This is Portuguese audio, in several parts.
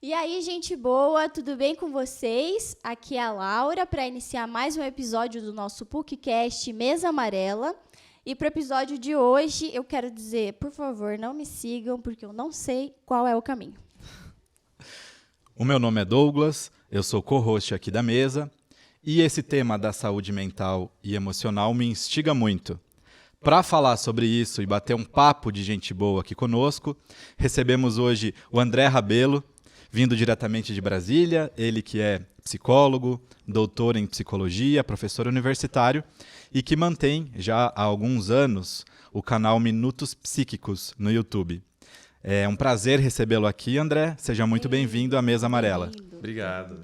E aí, gente boa, tudo bem com vocês? Aqui é a Laura para iniciar mais um episódio do nosso PUCcast Mesa Amarela. E para o episódio de hoje, eu quero dizer, por favor, não me sigam, porque eu não sei qual é o caminho. O meu nome é Douglas, eu sou co-host aqui da mesa, e esse tema da saúde mental e emocional me instiga muito. Para falar sobre isso e bater um papo de gente boa aqui conosco, recebemos hoje o André Rabelo, vindo diretamente de Brasília, ele que é psicólogo, doutor em psicologia, professor universitário e que mantém já há alguns anos o canal Minutos Psíquicos no YouTube. É um prazer recebê-lo aqui, André. Seja muito bem-vindo à Mesa Amarela. Obrigado.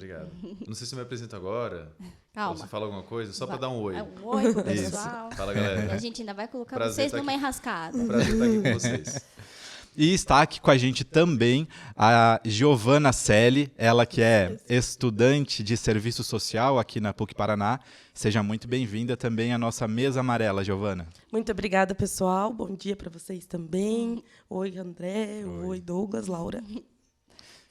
Não sei se eu me apresento agora. Calma. Ou você fala alguma coisa, só para dar um oi. Um oi pro pessoal. Fala, galera. E a gente ainda vai colocar Prazer vocês numa enrascada. Prazer estar aqui com vocês. E está aqui com a gente também a Giovana Selle, ela que é estudante de serviço social aqui na PUC Paraná. Seja muito bem-vinda também à nossa Mesa Amarela, Giovana. Muito obrigada, pessoal. Bom dia para vocês também. Oi, André. Oi, Douglas, Laura.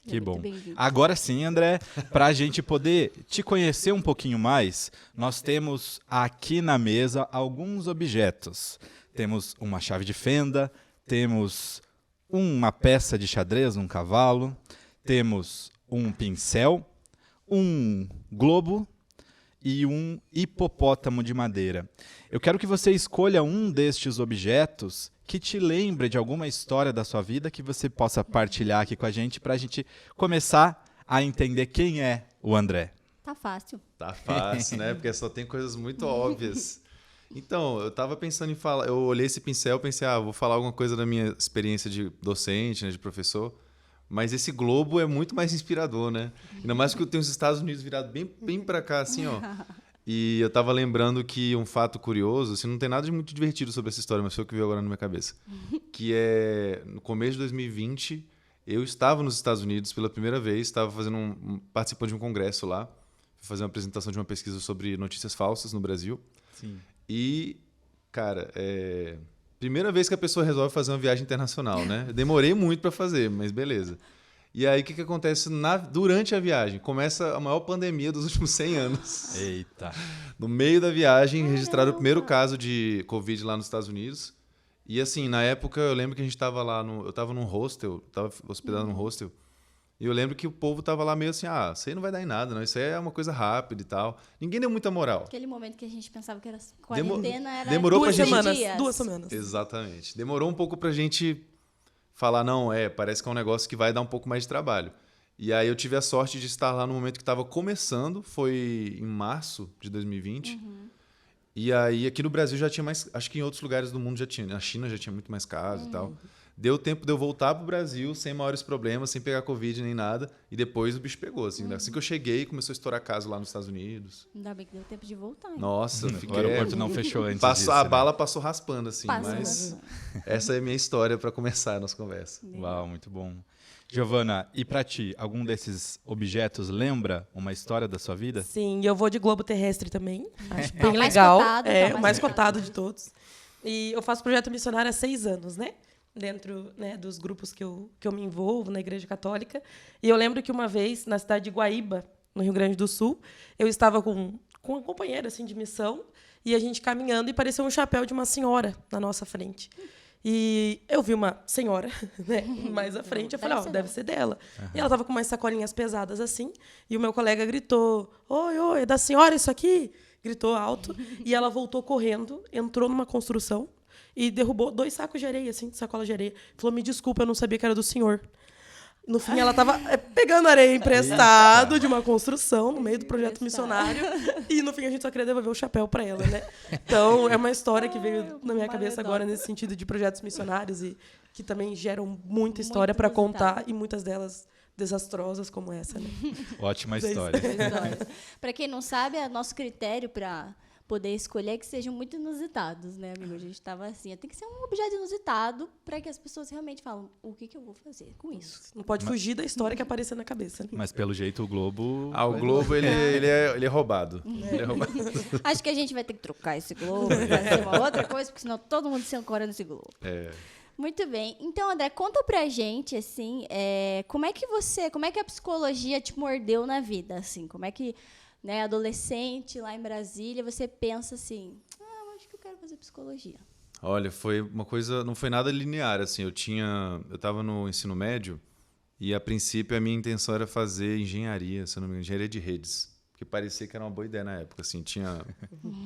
Que bom. Agora sim, André, para a gente poder te conhecer um pouquinho mais, nós temos aqui na mesa alguns objetos. Temos uma chave de fenda, temos uma peça de xadrez, um cavalo, temos um pincel, um globo e um hipopótamo de madeira. Eu quero que você escolha um destes objetos que te lembre de alguma história da sua vida que você possa partilhar aqui com a gente para a gente começar a entender quem é o André. Tá fácil. Tá fácil, né? Porque só tem coisas muito óbvias. Então, eu estava pensando em falar, eu olhei esse pincel e pensei, vou falar alguma coisa da minha experiência de docente, né, de professor, mas esse globo é muito mais inspirador, né? Ainda mais que eu tenho os Estados Unidos virado bem para cá, assim, ó. E eu estava lembrando que um fato curioso, assim, não tem nada de muito divertido sobre essa história, mas foi o que veio agora na minha cabeça, que é, no começo de 2020, eu estava nos Estados Unidos pela primeira vez, estava participando de um congresso lá, fazer uma apresentação de uma pesquisa sobre notícias falsas no Brasil. Sim. E, cara, primeira vez que a pessoa resolve fazer uma viagem internacional, né? Eu demorei muito para fazer, mas beleza. E aí, o que acontece durante a viagem? Começa a maior pandemia dos últimos 100 anos. Eita! No meio da viagem, registraram o primeiro caso de Covid lá nos Estados Unidos. E, assim, na época, eu lembro que a gente estava lá, eu estava num hostel, estava hospedado num hostel. E eu lembro que o povo tava lá meio assim, isso aí não vai dar em nada, não. Isso aí é uma coisa rápida e tal. Ninguém deu muita moral. Aquele momento que a gente pensava que era quarentena, era demorou 2 pra semanas. dias. 2 semanas. Exatamente. Demorou um pouco pra gente falar, não, parece que é um negócio que vai dar um pouco mais de trabalho. E aí eu tive a sorte de estar lá no momento que estava começando, foi em março de 2020. E aí aqui no Brasil já tinha mais, acho que em outros lugares do mundo já tinha, na China já tinha muito mais casos e tal. Deu tempo de eu voltar pro Brasil sem maiores problemas, sem pegar Covid nem nada. E depois o bicho pegou, assim. Assim que eu cheguei, começou a estourar caso lá nos Estados Unidos. Ainda bem que deu tempo de voltar. Hein? Nossa, O aeroporto não fechou antes disso, A né? bala passou raspando, assim. Passou. Mas essa é a minha história para começar a nossa conversa. Uau, muito bom. Giovana, e para ti, algum desses objetos lembra uma história da sua vida? Sim, e eu vou de globo terrestre também. Acho É o bem mais legal. cotado, O mais cotado de todos. E eu faço projeto missionário há 6 anos, né? Dentro, né, dos grupos que eu me envolvo na Igreja Católica. E eu lembro que uma vez, na cidade de Guaíba, no Rio Grande do Sul, eu estava com uma companheira assim, de missão, e a gente caminhando, e pareceu um chapéu de uma senhora na nossa frente. E eu vi uma senhora, né, mais à frente, eu falei, deve ser dela. E ela estava com umas sacolinhas pesadas assim, e o meu colega gritou, oi, é da senhora isso aqui? Gritou alto, e ela voltou correndo, entrou numa construção, e derrubou 2 sacos de areia, assim, sacola de areia. Falou, me desculpa, eu não sabia que era do senhor. No fim, ela estava pegando areia emprestado de uma construção no meio do projeto missionário. E no fim, a gente só queria devolver o chapéu para ela, né? Então, é uma história que veio na minha cabeça agora nesse sentido de projetos missionários e que também geram muita história para contar, e muitas delas desastrosas como essa, né? Ótima história. Para quem não sabe, é nosso critério para poder escolher que sejam muito inusitados, né, amigo? A gente estava assim, tem que ser um objeto inusitado para que as pessoas realmente falam, o que eu vou fazer com isso? Não pode fugir da história que aparecer na cabeça. Né? Mas pelo jeito o globo... O globo, ele é roubado. Ele é roubado. Acho que a gente vai ter que trocar esse globo, fazer uma outra coisa, porque senão todo mundo se ancora nesse globo. Muito bem. Então, André, conta pra gente, assim, como é que a psicologia te mordeu na vida, assim? Como é que, né, adolescente lá em Brasília, você pensa assim, eu acho que eu quero fazer psicologia. Olha, foi uma coisa, não foi nada linear, assim, eu estava no ensino médio e a princípio a minha intenção era fazer engenharia, se não me engano, engenharia de redes, porque parecia que era uma boa ideia na época, assim,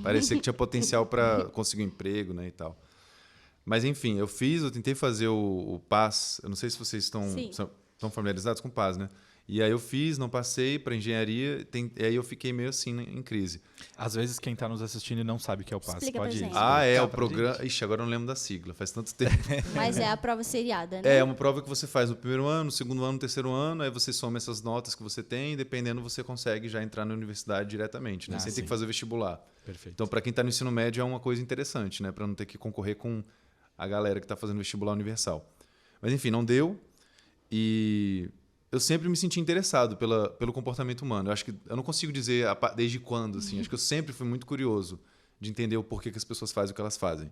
parecia que tinha potencial para conseguir um emprego, né, e tal. Mas enfim, eu tentei fazer o PAS, eu não sei se vocês estão familiarizados com o PAS, né? E aí eu fiz, não passei para engenharia, e aí eu fiquei meio assim, né, em crise. Às vezes quem está nos assistindo e não sabe o que é o PAS. Explica Pode pra ir. gente. O programa... Ixi, agora eu não lembro da sigla, faz tanto tempo. Mas é a prova seriada, né? É uma prova que você faz no primeiro ano, no segundo ano, no terceiro ano, aí você soma essas notas que você tem, e dependendo você consegue já entrar na universidade diretamente, né? Sem ter que fazer vestibular. Perfeito. Então, para quem está no ensino médio é uma coisa interessante, né? Para não ter que concorrer com a galera que está fazendo vestibular universal. Mas enfim, não deu. E eu sempre me senti interessado pelo comportamento humano. Eu acho que eu não consigo dizer desde quando, assim. Acho que eu sempre fui muito curioso de entender o porquê que as pessoas fazem o que elas fazem.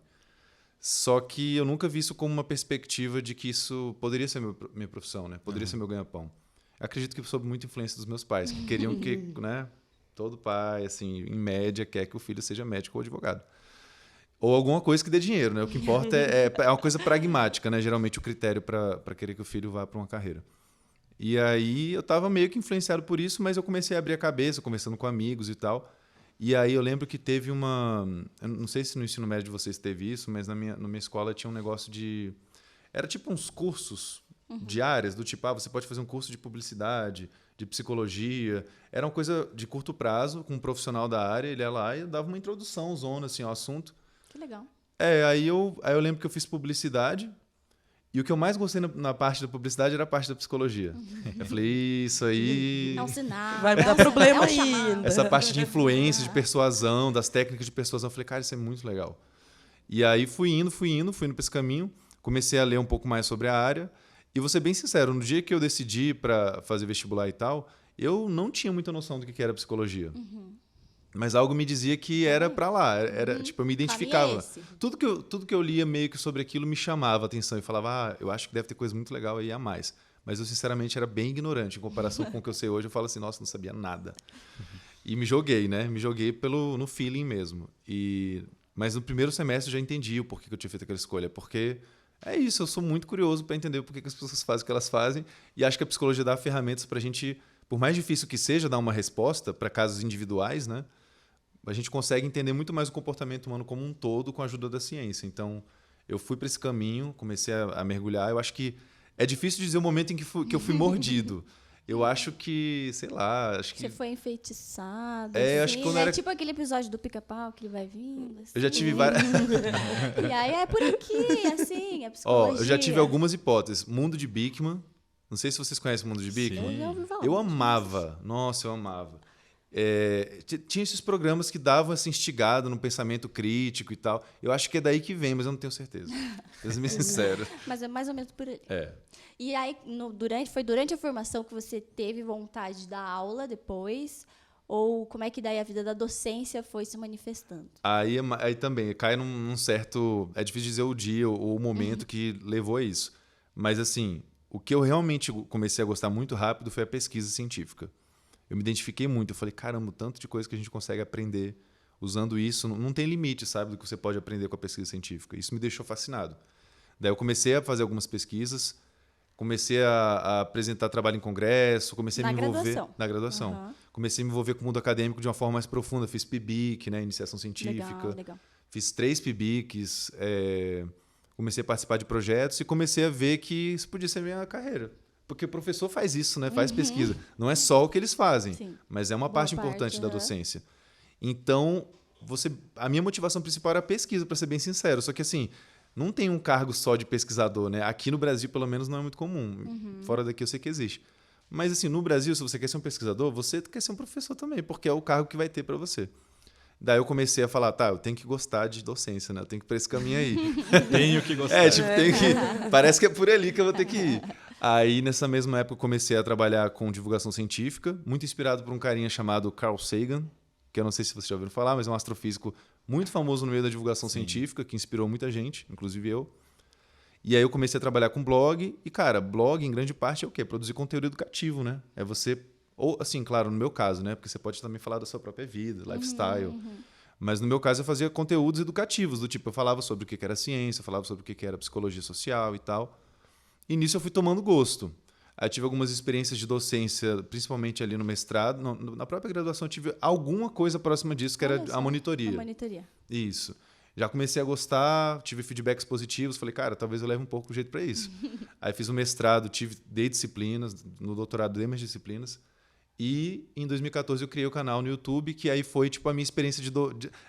Só que eu nunca vi isso como uma perspectiva de que isso poderia ser minha profissão, né? Poderia ser meu ganha-pão. Eu acredito que sob muita influência dos meus pais, que queriam que, né? Todo pai, assim, em média, quer que o filho seja médico ou advogado. Ou alguma coisa que dê dinheiro, né? O que importa é uma coisa pragmática, né? Geralmente o critério para querer que o filho vá para uma carreira. E aí eu estava meio que influenciado por isso, mas eu comecei a abrir a cabeça, conversando com amigos e tal. E aí eu lembro que teve uma... Eu não sei se no ensino médio de vocês teve isso, mas na minha escola tinha um negócio de... Era tipo uns cursos diários, do tipo, você pode fazer um curso de publicidade, de psicologia. Era uma coisa de curto prazo, com um profissional da área, ele ia lá e dava uma introdução, zona, assim, ao assunto. Que legal. Aí eu lembro que eu fiz publicidade. E o que eu mais gostei na parte da publicidade era a parte da psicologia. Eu falei, isso aí... É um sinal. Vai dar problema ainda. Essa parte de influência, de persuasão, das técnicas de persuasão. Eu falei, cara, isso é muito legal. E aí fui indo para esse caminho. Comecei a ler um pouco mais sobre a área. E vou ser bem sincero, no dia que eu decidi para fazer vestibular e tal, eu não tinha muita noção do que era psicologia. Mas algo me dizia que era para lá, tipo, eu me identificava. Tudo que eu lia meio que sobre aquilo me chamava a atenção e falava, eu acho que deve ter coisa muito legal aí a mais. Mas eu, sinceramente, era bem ignorante em comparação com o que eu sei hoje. Eu falo assim, nossa, não sabia nada. E me joguei, né? Me joguei no feeling mesmo. Mas no primeiro semestre eu já entendi o porquê que eu tinha feito aquela escolha. Porque é isso, eu sou muito curioso para entender o porquê que as pessoas fazem o que elas fazem. E acho que a psicologia dá ferramentas para a gente, por mais difícil que seja dar uma resposta para casos individuais, né? A gente consegue entender muito mais o comportamento humano como um todo com a ajuda da ciência. Então, eu fui para esse caminho, comecei a mergulhar. Eu acho que é difícil dizer o momento em que eu fui mordido. Eu acho que, sei lá... Você foi enfeitiçado, acho que quando era... tipo aquele episódio do Pica-Pau, que ele vai vindo, assim. Eu já tive várias... E aí é por aqui, assim, a psicologia. Eu já tive algumas hipóteses. Mundo de Beekman. Não sei se vocês conhecem o Mundo de Beekman. Eu já ouvi falar. Eu amava. Nossa, eu amava. Tinha esses programas que davam essa instigada no pensamento crítico e tal. Eu acho que é daí que vem, mas eu não tenho certeza. Pra ser bem sincero. Mas é mais ou menos por aí. E aí, foi durante a formação que você teve vontade de dar aula depois? Ou como é que daí a vida da docência foi se manifestando? Aí também, cai num certo... É difícil dizer o dia ou o momento que levou a isso. Mas, assim, o que eu realmente comecei a gostar muito rápido foi a pesquisa científica. Eu me identifiquei muito. Eu falei, caramba, o tanto de coisa que a gente consegue aprender usando isso. Não tem limite, sabe, do que você pode aprender com a pesquisa científica. Isso me deixou fascinado. Daí eu comecei a fazer algumas pesquisas, comecei a apresentar trabalho em congresso, comecei a me envolver... Na graduação. Comecei a me envolver com o mundo acadêmico de uma forma mais profunda. Fiz PIBIC, né, iniciação científica. Legal. Fiz 3 PIBICs, comecei a participar de projetos e comecei a ver que isso podia ser minha carreira. Porque o professor faz isso, né? Faz pesquisa. Não é só o que eles fazem, mas é uma parte importante da docência. Então, a minha motivação principal era a pesquisa, para ser bem sincero. Só que, assim, não tem um cargo só de pesquisador, né? Aqui no Brasil, pelo menos, não é muito comum. Fora daqui eu sei que existe. Mas, assim, no Brasil, se você quer ser um pesquisador, você quer ser um professor também, porque é o cargo que vai ter para você. Daí eu comecei a falar, eu tenho que gostar de docência, né? Eu tenho que ir para esse caminho aí. Tenho que gostar. Tenho que... Parece que é por ali que eu vou ter que ir. Aí, nessa mesma época, eu comecei a trabalhar com divulgação científica, muito inspirado por um carinha chamado Carl Sagan, que eu não sei se vocês já ouviram falar, mas é um astrofísico muito famoso no meio da divulgação científica, que inspirou muita gente, inclusive eu. E aí eu comecei a trabalhar com blog. E, cara, blog, em grande parte, é o quê? Produzir conteúdo educativo, né? É você... Ou, assim, claro, no meu caso, né? Porque você pode também falar da sua própria vida, lifestyle. Mas no meu caso eu fazia conteúdos educativos, do tipo, eu falava sobre o que era ciência, eu falava sobre o que era psicologia social e tal. E nisso eu fui tomando gosto. Aí tive algumas experiências de docência, principalmente ali no mestrado. Na própria graduação eu tive alguma coisa próxima disso, que era a monitoria. A monitoria. Isso. Já comecei a gostar, tive feedbacks positivos, falei, cara, talvez eu leve um pouco o jeito para isso. Aí fiz o mestrado, dei disciplinas, no doutorado dei mais disciplinas. E em 2014 eu criei o canal no YouTube, que aí foi tipo a minha experiência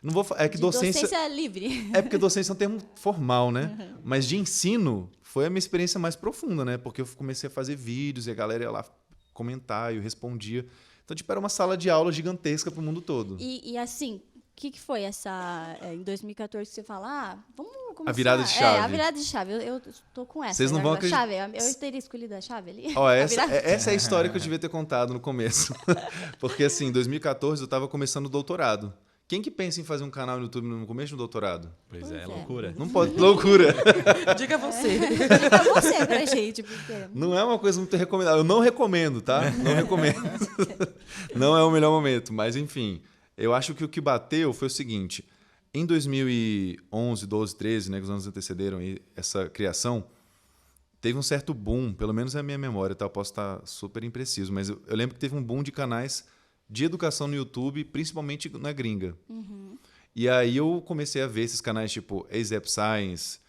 não vou é que docência livre. É porque docência é um termo formal, né? Mas de ensino foi a minha experiência mais profunda, né? Porque eu comecei a fazer vídeos e a galera ia lá comentar e eu respondia. Então, tipo, era uma sala de aula gigantesca para o mundo todo. E assim, o que foi essa... em 2014 que você fala, vamos começar... A virada de chave. A virada de chave. Eu tô com essa. Vocês não vão acreditar. Eu teria escolhido a chave ali. Essa é a história que eu devia ter contado no começo. Porque, assim, em 2014 eu estava começando o doutorado. Quem que pensa em fazer um canal no YouTube no começo do doutorado? Pois é, loucura. Não pode, loucura. Diga você. Diga você pra gente. Porque... Não é uma coisa muito recomendável. Eu não recomendo, tá? Não recomendo. Não é o melhor momento. Mas, enfim, eu acho que o que bateu foi o seguinte. Em 2011, 12, 13, né, que os anos antecederam essa criação, teve um certo boom, pelo menos é a minha memória, tá? Eu posso estar super impreciso, mas eu lembro que teve um boom de canais de educação no YouTube, principalmente na gringa. E aí eu comecei a ver esses canais tipo ASAP Science,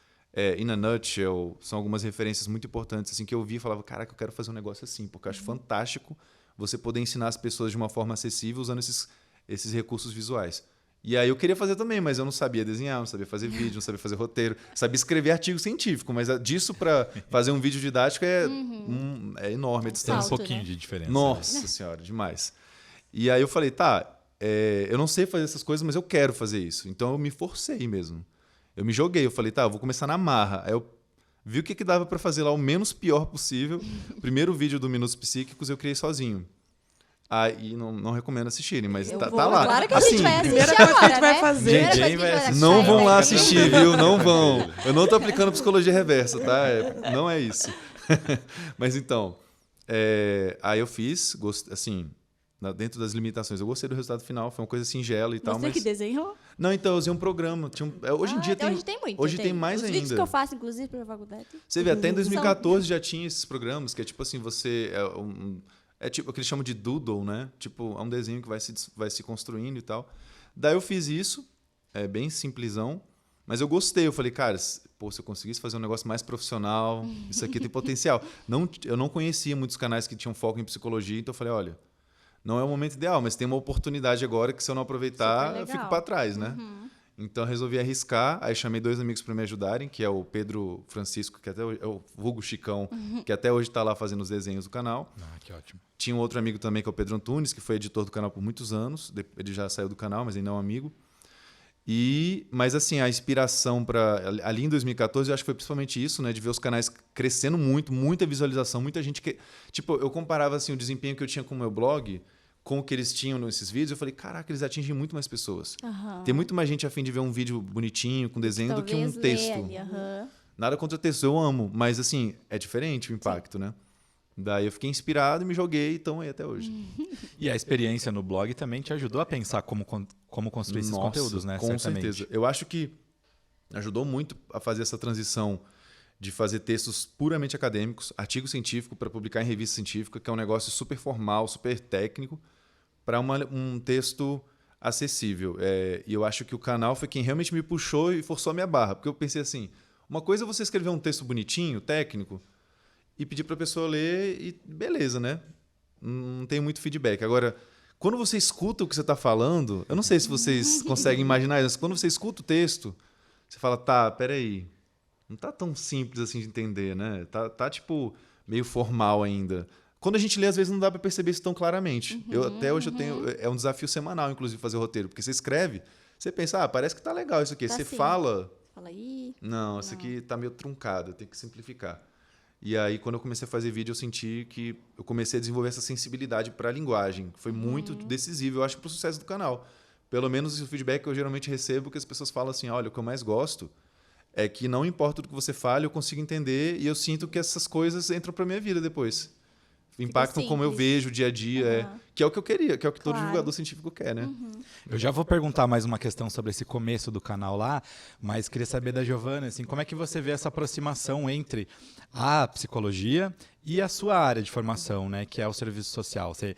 In a Nutshell, são algumas referências muito importantes assim, que eu vi e falava, caraca, eu quero fazer um negócio assim, porque eu acho fantástico você poder ensinar as pessoas de uma forma acessível usando esses recursos visuais. E aí eu queria fazer também, mas eu não sabia desenhar, não sabia fazer vídeo, não sabia fazer roteiro, sabia escrever artigo científico, mas disso para fazer um vídeo didático é enorme a Tem distância. um pouquinho de diferença. Nossa senhora, demais. E aí eu falei, eu não sei fazer essas coisas, mas eu quero fazer isso. Então eu me forcei mesmo. Eu me joguei, eu falei, eu vou começar na marra. Aí eu vi o que dava para fazer lá o menos pior possível. O primeiro vídeo do Minutos Psíquicos eu criei sozinho. E não recomendo assistirem, mas tá lá. Claro que a gente vai assistir primeira coisa agora, que a gente vai né? fazer. Ninguém vai assistir. Não vão lá assistir, viu? Não vão. Eu não tô aplicando psicologia reversa, tá? Não é isso. Mas então, aí eu fiz, assim, dentro das limitações. Eu gostei do resultado final, foi uma coisa singela e tal. Você que desenhou? Não, então eu usei um programa. Hoje em dia tem. Hoje tem muito. Hoje tem mais Os ainda. vídeos que eu faço, inclusive, para a faculdade. Você vê, até em 2014 já tinha esses programas que é tipo assim, você. É tipo o que eles chamam de doodle, né? Tipo, é um desenho que vai se construindo e tal. Daí eu fiz isso, bem simplesão, mas eu gostei. Eu falei, cara, se eu conseguisse fazer um negócio mais profissional, isso aqui tem potencial. Eu não conhecia muitos canais que tinham foco em psicologia, então eu falei, olha, não é o momento ideal, mas tem uma oportunidade agora que se eu não aproveitar, eu fico para trás, né? Então eu resolvi arriscar, aí chamei 2 amigos para me ajudarem, que é o Pedro Francisco, que até hoje, é o vulgo Chicão, que até hoje está lá fazendo os desenhos do canal. Que ótimo. Tinha um outro amigo também, que é o Pedro Antunes, que foi editor do canal por muitos anos. Ele já saiu do canal, mas ainda é um amigo. Mas assim, a inspiração ali em 2014, eu acho que foi principalmente isso, né? De ver os canais crescendo muito, muita visualização, muita gente que... Tipo, eu comparava assim, o desempenho que eu tinha com o meu blog com o que eles tinham nesses vídeos, eu falei, caraca, eles atingem muito mais pessoas. Tem muito mais gente a fim de ver um vídeo bonitinho, com desenho, do que um texto. Nada contra o texto, eu amo, mas assim, é diferente o impacto, né? Daí eu fiquei inspirado e me joguei e estão aí até hoje. E a experiência no blog também te ajudou a pensar como construir esses conteúdos, né? Com certeza. Eu acho que ajudou muito a fazer essa transição de fazer textos puramente acadêmicos, artigo científico para publicar em revista científica, que é um negócio super formal, super técnico, para um texto acessível. E eu acho que o canal foi quem realmente me puxou e forçou a minha barra. Porque eu pensei assim, uma coisa é você escrever um texto bonitinho, técnico, e pedir para a pessoa ler e beleza, né? Não tem muito feedback. Agora, quando você escuta o que você está falando, eu não sei se vocês conseguem imaginar isso, mas quando você escuta o texto, você fala, peraí, não tá tão simples assim de entender, né? Tá tipo, meio formal ainda. Quando a gente lê, às vezes não dá para perceber isso tão claramente. Até hoje eu tenho... É um desafio semanal, inclusive, fazer roteiro. Porque você escreve, você pensa, parece que tá legal isso aqui. Tá você sim. fala... Fala aí. Não, isso aqui tá meio truncado, eu tenho que simplificar. E aí, quando eu comecei a fazer vídeo, eu senti que eu comecei a desenvolver essa sensibilidade para a linguagem. Foi muito decisivo, eu acho, para o sucesso do canal. Pelo menos o feedback que eu geralmente recebo, que as pessoas falam assim, olha, o que eu mais gosto é que não importa do que você fale, eu consigo entender e eu sinto que essas coisas entram para minha vida depois. Impactam como eu vejo o dia a dia, que é o que eu queria, que é o que todo divulgador científico quer, né? Eu já vou perguntar mais uma questão sobre esse começo do canal lá, mas queria saber da Giovana, assim, como é que você vê essa aproximação entre a psicologia e a sua área de formação, né, que é o serviço social? Você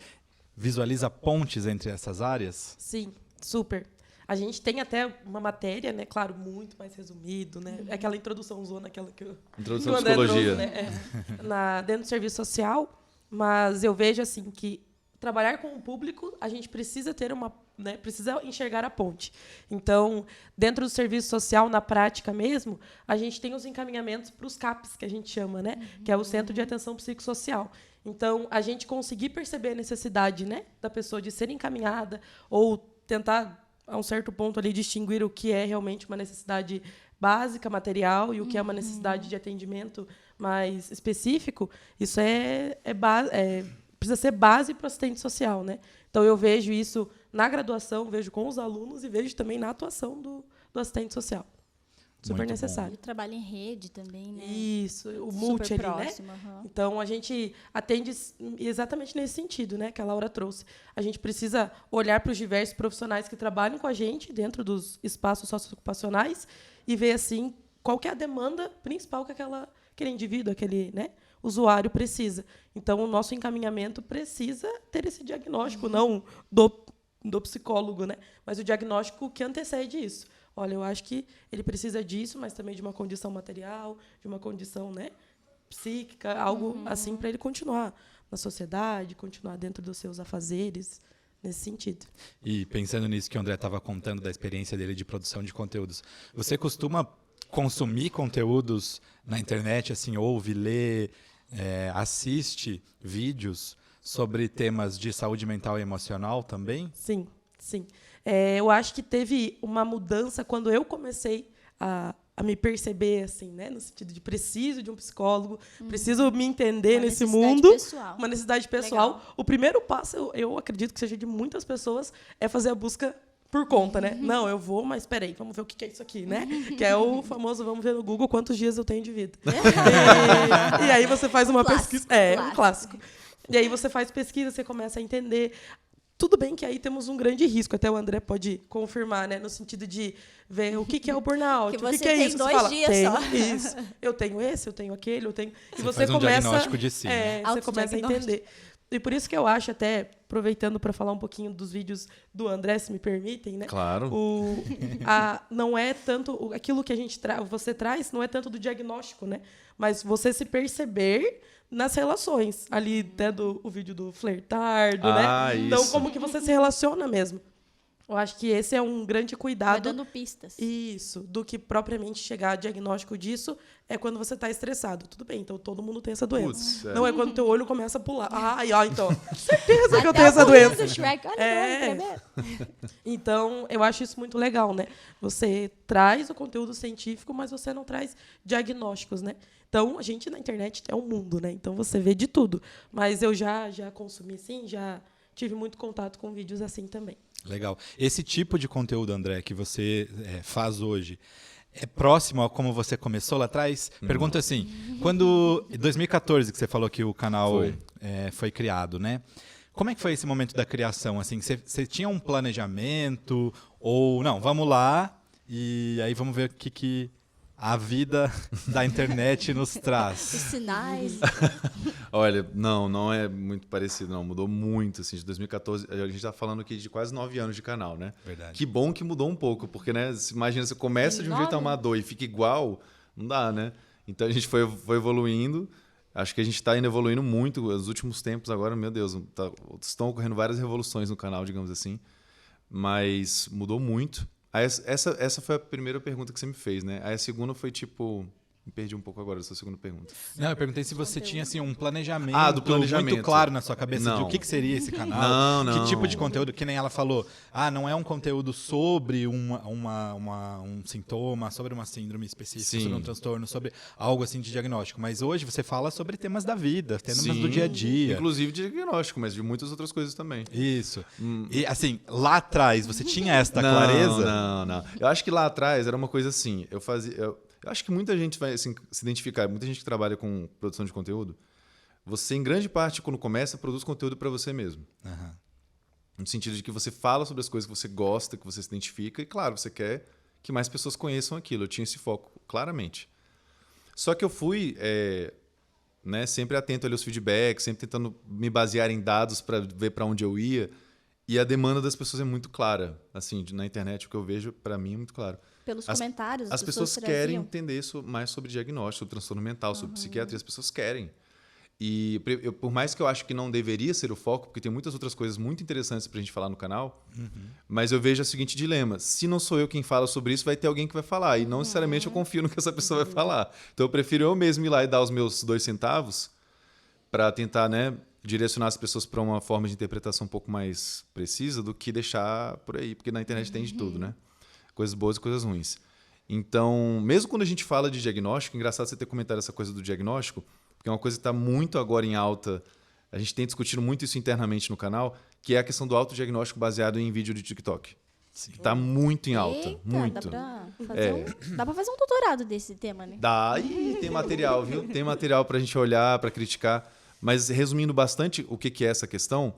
visualiza pontes entre essas áreas? Sim, super. A gente tem até uma matéria, né? Claro, muito mais resumido, né? Aquela introdução zona, aquela que introdução à psicologia. Trouxe, né? Dentro do serviço social, mas eu vejo assim que trabalhar com o público, a gente precisa ter precisa enxergar a ponte. Então, dentro do serviço social, na prática mesmo, a gente tem os encaminhamentos para os CAPs, que a gente chama, né? Que é o Centro de Atenção Psicossocial. Então, a gente conseguir perceber a necessidade, né, da pessoa de ser encaminhada ou tentar, a um certo ponto, ali, distinguir o que é realmente uma necessidade básica, material, e o que é uma necessidade de atendimento mais específico, isso precisa ser base para o assistente social, né? Então, eu vejo isso na graduação, vejo com os alunos e vejo também na atuação do assistente social. Super Muito necessário. E trabalha em rede também, né? Isso, o multi ali, próximo, né? Então, a gente atende exatamente nesse sentido, né, que a Laura trouxe. A gente precisa olhar para os diversos profissionais que trabalham com a gente dentro dos espaços socioocupacionais e ver, assim, qual que é a demanda principal que aquele indivíduo, aquele, né, usuário precisa. Então, o nosso encaminhamento precisa ter esse diagnóstico, não do psicólogo, né, mas o diagnóstico que antecede isso. Olha, eu acho que ele precisa disso, mas também de uma condição material, de uma condição, né, psíquica, algo assim para ele continuar na sociedade, continuar dentro dos seus afazeres, nesse sentido. E pensando nisso que o André estava contando da experiência dele de produção de conteúdos, você costuma consumir conteúdos na internet, assim, ouve, lê, assiste vídeos sobre temas de saúde mental e emocional também? Sim, sim. Eu acho que teve uma mudança quando eu comecei a me perceber, assim, né, no sentido de preciso de um psicólogo, preciso me entender nesse mundo. Uma necessidade pessoal. Legal. O primeiro passo, eu acredito que seja de muitas pessoas, é fazer a busca por conta, né? Não, eu vou, mas peraí, vamos ver o que é isso aqui, né? Que é o famoso, vamos ver no Google quantos dias eu tenho de vida. E aí você faz uma pesquisa. Um clássico. E aí você faz pesquisa, você começa a entender. Tudo bem que aí temos um grande risco, até o André pode confirmar, né? No sentido de ver o que é o burnout, que o que é isso. Você tem 2 dias só. Isso. Eu tenho esse, eu tenho aquele, eu tenho... E você faz um diagnóstico de si. Você começa a entender. E por isso que eu acho, até aproveitando para falar um pouquinho dos vídeos do André, se me permitem, né? Claro. Não é tanto... Aquilo que você traz não é tanto do diagnóstico, né? Mas você se perceber nas relações. Ali, tendo o vídeo do flertardo, né? Isso. Então, como que você se relaciona mesmo. Eu acho que esse é um grande cuidado. Vai dando pistas. Isso. Do que propriamente chegar a diagnóstico disso é quando você está estressado. Tudo bem, então todo mundo tem essa doença. Não é quando teu olho começa a pular. Então, certeza que eu tenho essa doença. Shrek, olha Então, eu acho isso muito legal, né? Você traz o conteúdo científico, mas você não traz diagnósticos, né? Então, a gente na internet é um mundo, né? Então, você vê de tudo. Mas eu já consumi, sim, já tive muito contato com vídeos assim também. Legal. Esse tipo de conteúdo, André, que você faz hoje, é próximo a como você começou lá atrás? Pergunta assim, quando... Em 2014 que você falou que o canal foi criado, né? Como é que foi esse momento da criação? Assim, você tinha um planejamento? Ou, não, vamos lá e aí vamos ver o que a vida da internet nos traz. Os sinais. Olha, não é muito parecido, não. Mudou muito, assim, de 2014. A gente está falando aqui de quase 9 anos de canal, né? Verdade. Que bom que mudou um pouco, porque, né, imagina, você começa de um jeito amador e fica igual, não dá, né? Então a gente foi evoluindo. Acho que a gente está indo evoluindo muito. Nos últimos tempos agora, meu Deus, estão ocorrendo várias revoluções no canal, digamos assim. Mas mudou muito. Essa foi a primeira pergunta que você me fez, né? Aí a segunda foi tipo... Me perdi um pouco agora da sua segunda pergunta. Não, eu perguntei se você tinha assim, um planejamento, do planejamento muito claro na sua cabeça de o que seria esse canal, não. que tipo de conteúdo, que nem ela falou. Não é um conteúdo sobre um sintoma, sobre uma síndrome específica, Sim. sobre um transtorno, sobre algo assim de diagnóstico. Mas hoje você fala sobre temas da vida, temas do dia a dia. Inclusive de diagnóstico, mas de muitas outras coisas também. Isso. E assim, lá atrás, você tinha esta clareza? Não. Eu acho que lá atrás era uma coisa assim, Eu acho que muita gente vai assim, se identificar, muita gente que trabalha com produção de conteúdo, você, em grande parte, quando começa, produz conteúdo para você mesmo. Uhum. No sentido de que você fala sobre as coisas que você gosta, que você se identifica, e, claro, você quer que mais pessoas conheçam aquilo. Eu tinha esse foco, claramente. Só que eu fui sempre atento ali aos feedbacks, sempre tentando me basear em dados para ver para onde eu ia. E a demanda das pessoas é muito clara. Assim, na internet, o que eu vejo, para mim, é muito claro. Pelos comentários, as pessoas querem entender mais sobre diagnóstico, sobre transtorno mental, sobre psiquiatria. As pessoas querem. E por mais que eu acho que não deveria ser o foco, porque tem muitas outras coisas muito interessantes para a gente falar no canal, mas eu vejo o seguinte dilema. Se não sou eu quem fala sobre isso, vai ter alguém que vai falar. E não necessariamente eu confio no que essa pessoa vai falar. Então eu prefiro eu mesmo ir lá e dar os meus 2 centavos para tentar, direcionar as pessoas para uma forma de interpretação um pouco mais precisa do que deixar por aí. Porque na internet tem de tudo, né? Coisas boas e coisas ruins. Então, mesmo quando a gente fala de diagnóstico, engraçado você ter comentado essa coisa do diagnóstico, porque é uma coisa que está muito agora em alta. A gente tem discutido muito isso internamente no canal, que é a questão do autodiagnóstico baseado em vídeo de TikTok. Está muito em alta. Eita, muito. Dá para fazer um doutorado desse tema, né? Dá, e tem material, viu? Tem material para a gente olhar, para criticar. Mas, resumindo bastante o que é essa questão,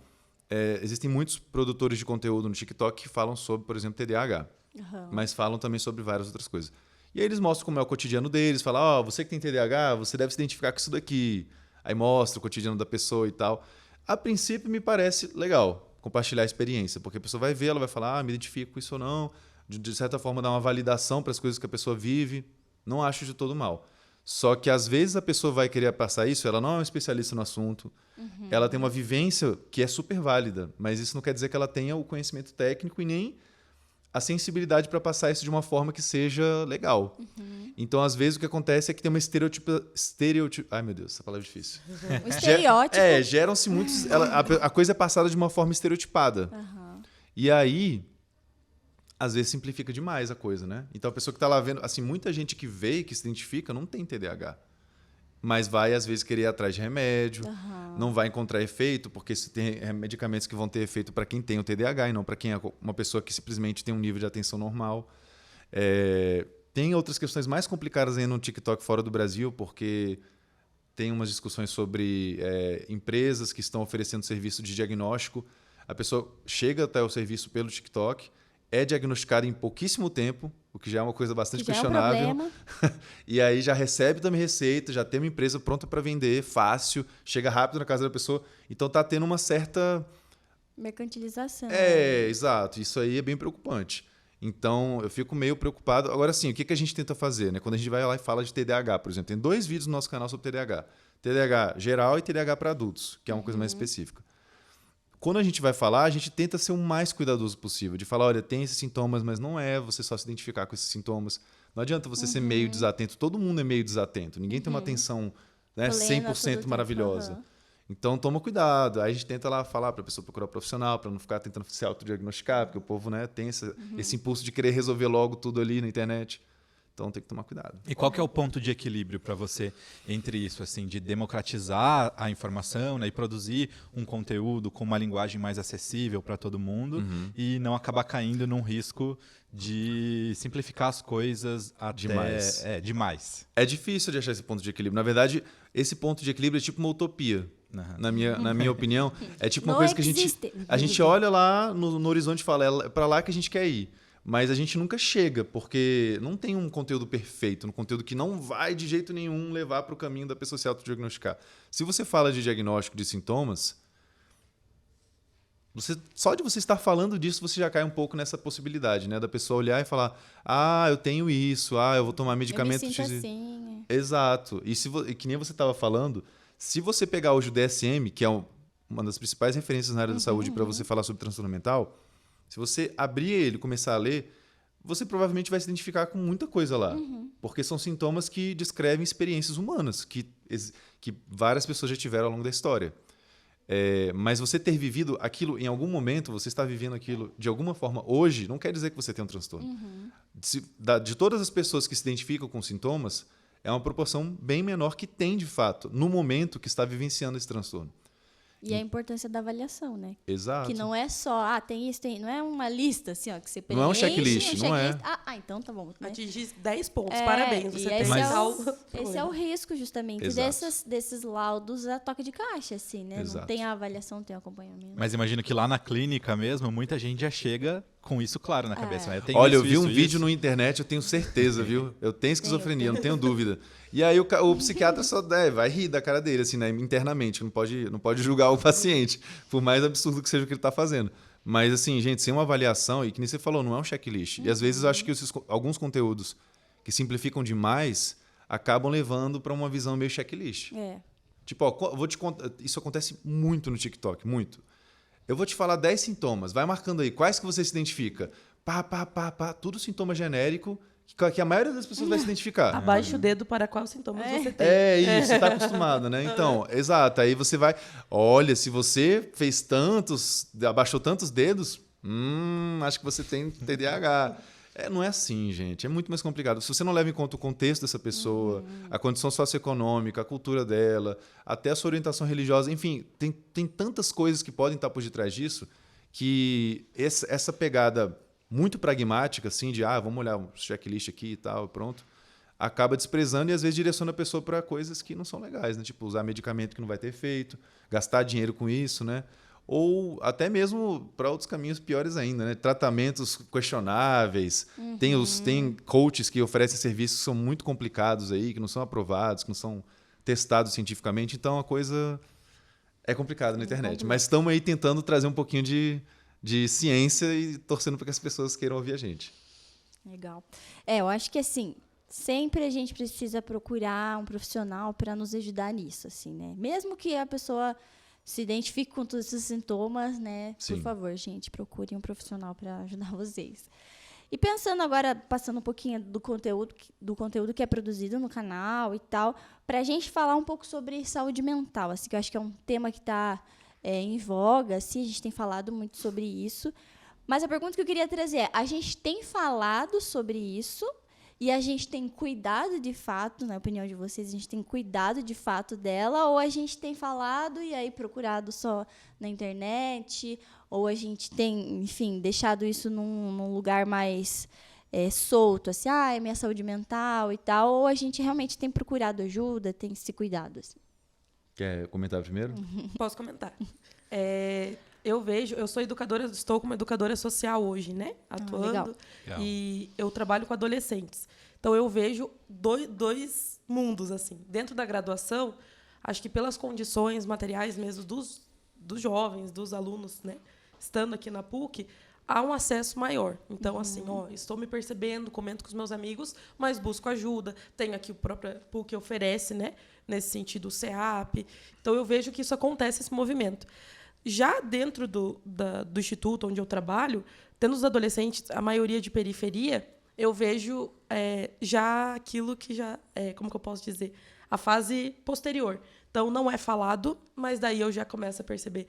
existem muitos produtores de conteúdo no TikTok que falam sobre, por exemplo, TDAH. Mas falam também sobre várias outras coisas. E aí eles mostram como é o cotidiano deles, falam, você que tem TDAH, você deve se identificar com isso daqui. Aí mostra o cotidiano da pessoa e tal. A princípio, me parece legal compartilhar a experiência, porque a pessoa vai ver, ela vai falar, me identifico com isso ou não, de certa forma dar uma validação para as coisas que a pessoa vive. Não acho de todo mal. Só que às vezes a pessoa vai querer passar isso, ela não é um especialista no assunto, ela tem uma vivência que é super válida, mas isso não quer dizer que ela tenha o conhecimento técnico e nem a sensibilidade para passar isso de uma forma que seja legal. Então, às vezes, o que acontece é que tem uma Ai, meu Deus, essa palavra é difícil. Um estereótipo. Geram-se muitos... A coisa é passada de uma forma estereotipada. E aí, às vezes, simplifica demais a coisa, né? Então, a pessoa que está lá vendo... Assim, muita gente que vê e que se identifica não tem TDAH. Mas vai, às vezes, querer ir atrás de remédio, não vai encontrar efeito, porque se tem medicamentos que vão ter efeito para quem tem o TDAH e não para quem é uma pessoa que simplesmente tem um nível de atenção normal. Tem outras questões mais complicadas aí no TikTok fora do Brasil, porque tem umas discussões sobre empresas que estão oferecendo serviço de diagnóstico. A pessoa chega até o serviço pelo TikTok, é diagnosticada em pouquíssimo tempo, o que já é uma coisa bastante questionável. É um e aí já recebe também receita, já tem uma empresa pronta para vender, fácil, chega rápido na casa da pessoa. Então está tendo uma certa... mercantilização. Exato. Isso aí é bem preocupante. Então, eu fico meio preocupado. Agora, sim, o que a gente tenta fazer? Né? Quando a gente vai lá e fala de TDAH, por exemplo, tem 2 vídeos no nosso canal sobre TDAH. TDAH geral e TDAH para adultos, que é uma coisa mais específica. Quando a gente vai falar, a gente tenta ser o mais cuidadoso possível. De falar, olha, tem esses sintomas, mas não é você só se identificar com esses sintomas. Não adianta você ser meio desatento. Todo mundo é meio desatento. Ninguém tem uma atenção 100% maravilhosa. Então, toma cuidado. Aí a gente tenta lá falar para a pessoa procurar um profissional, para não ficar tentando se autodiagnosticar, porque o povo tem esse impulso de querer resolver logo tudo ali na internet. Então, tem que tomar cuidado. E qual que é o ponto de equilíbrio para você entre isso, assim, de democratizar a informação, né, e produzir um conteúdo com uma linguagem mais acessível para todo mundo e não acabar caindo num risco de simplificar as coisas até... demais. É difícil de achar esse ponto de equilíbrio. Na verdade, esse ponto de equilíbrio é tipo uma utopia. Na minha opinião, é tipo uma coisa que a gente olha lá no horizonte e fala, é para lá que a gente quer ir. Mas a gente nunca chega, porque não tem um conteúdo perfeito, um conteúdo que não vai de jeito nenhum levar para o caminho da pessoa se autodiagnosticar. Se você fala de diagnóstico de sintomas, só de você estar falando disso, você já cai um pouco nessa possibilidade, né? Da pessoa olhar e falar, eu tenho isso, eu vou tomar medicamento... Eu me sinto assim. Exato. E que nem você estava falando, se você pegar hoje o DSM, que é uma das principais referências na área da saúde para você falar sobre transtorno mental, se você abrir ele e começar a ler, você provavelmente vai se identificar com muita coisa lá. Porque são sintomas que descrevem experiências humanas, que várias pessoas já tiveram ao longo da história. Mas você ter vivido aquilo em algum momento, você está vivendo aquilo de alguma forma hoje, não quer dizer que você tem um transtorno. De todas as pessoas que se identificam com sintomas, é uma proporção bem menor que tem, de fato, no momento que está vivenciando esse transtorno. E a importância da avaliação, né? Exato. Que não é só, tem isso, tem... Não é uma lista, assim, ó, que você preenche. Não é um checklist, não é. Então tá bom. Né? Atingir 10 pontos, parabéns. Você tem esse é o risco, justamente, desses laudos a toque de caixa, assim, né? Exato. Não tem a avaliação, não tem o acompanhamento. Mas imagino que lá na clínica mesmo, muita gente já chega com isso claro na cabeça. Né? Olha, eu vi um vídeo no internet, eu tenho certeza, viu? Eu tenho esquizofrenia, não tenho dúvida. E aí o psiquiatra só vai rir da cara dele, assim, né? Internamente, não pode julgar o paciente, por mais absurdo que seja o que ele está fazendo. Mas, assim, gente, sem uma avaliação, e que nem você falou, não é um checklist. E às vezes eu acho que alguns conteúdos que simplificam demais acabam levando para uma visão meio checklist. Tipo, ó, vou te contar, isso acontece muito no TikTok, muito. Eu vou te falar 10 sintomas, vai marcando aí, quais que você se identifica? Tudo sintoma genérico, que a maioria das pessoas vai se identificar. Abaixa o dedo para qual sintoma você tem. É isso, você está acostumado, né? Então, exato, aí você vai... Olha, se você fez abaixou tantos dedos, acho que você tem TDAH. Não é assim, gente, é muito mais complicado. Se você não leva em conta o contexto dessa pessoa, a condição socioeconômica, a cultura dela, até a sua orientação religiosa, enfim, tem tantas coisas que podem estar por detrás disso, que essa pegada muito pragmática, assim, de vamos olhar um checklist aqui e tal, pronto, acaba desprezando e às vezes direciona a pessoa para coisas que não são legais, né? Tipo, usar medicamento que não vai ter efeito, gastar dinheiro com isso, né? Ou até mesmo para outros caminhos piores ainda, né? Tratamentos questionáveis. Tem coaches que oferecem serviços que são muito complicados aí, que não são aprovados, que não são testados cientificamente. Então a coisa é complicada na internet. Mas estamos aí tentando trazer um pouquinho de ciência e torcendo para que as pessoas queiram ouvir a gente. Legal. Eu acho que assim, sempre a gente precisa procurar um profissional para nos ajudar nisso, assim, né? Mesmo que a pessoa se identifique com todos esses sintomas, né? Sim. Por favor, gente, procurem um profissional para ajudar vocês. E pensando agora, passando um pouquinho do conteúdo que é produzido no canal e tal, para a gente falar um pouco sobre saúde mental, assim, que eu acho que é um tema que está em voga, assim, a gente tem falado muito sobre isso. Mas a pergunta que eu queria trazer é, a gente tem falado sobre isso e a gente tem cuidado de fato, na opinião de vocês, a gente tem cuidado de fato dela, ou a gente tem falado e aí procurado só na internet, ou a gente tem, enfim, deixado isso num lugar mais solto, assim, é minha saúde mental e tal, ou a gente realmente tem procurado ajuda, tem se cuidado, assim. Quer comentar primeiro? Posso comentar. Eu sou educadora, estou como educadora social hoje, né? Atuando. Legal. E eu trabalho com adolescentes. Então, eu vejo dois mundos, assim. Dentro da graduação, acho que pelas condições materiais mesmo dos jovens, dos alunos, né? Estando aqui na PUC, há um acesso maior. Então, assim, estou me percebendo, comento com os meus amigos, mas busco ajuda. Tenho aqui o próprio PUC oferece, né? Nesse sentido, o CEAP. Então, eu vejo que isso acontece, esse movimento. Já dentro do instituto onde eu trabalho, tendo os adolescentes, a maioria de periferia, eu vejo já aquilo que já é, como que eu posso dizer, a fase posterior. Então, não é falado, mas daí eu já começo a perceber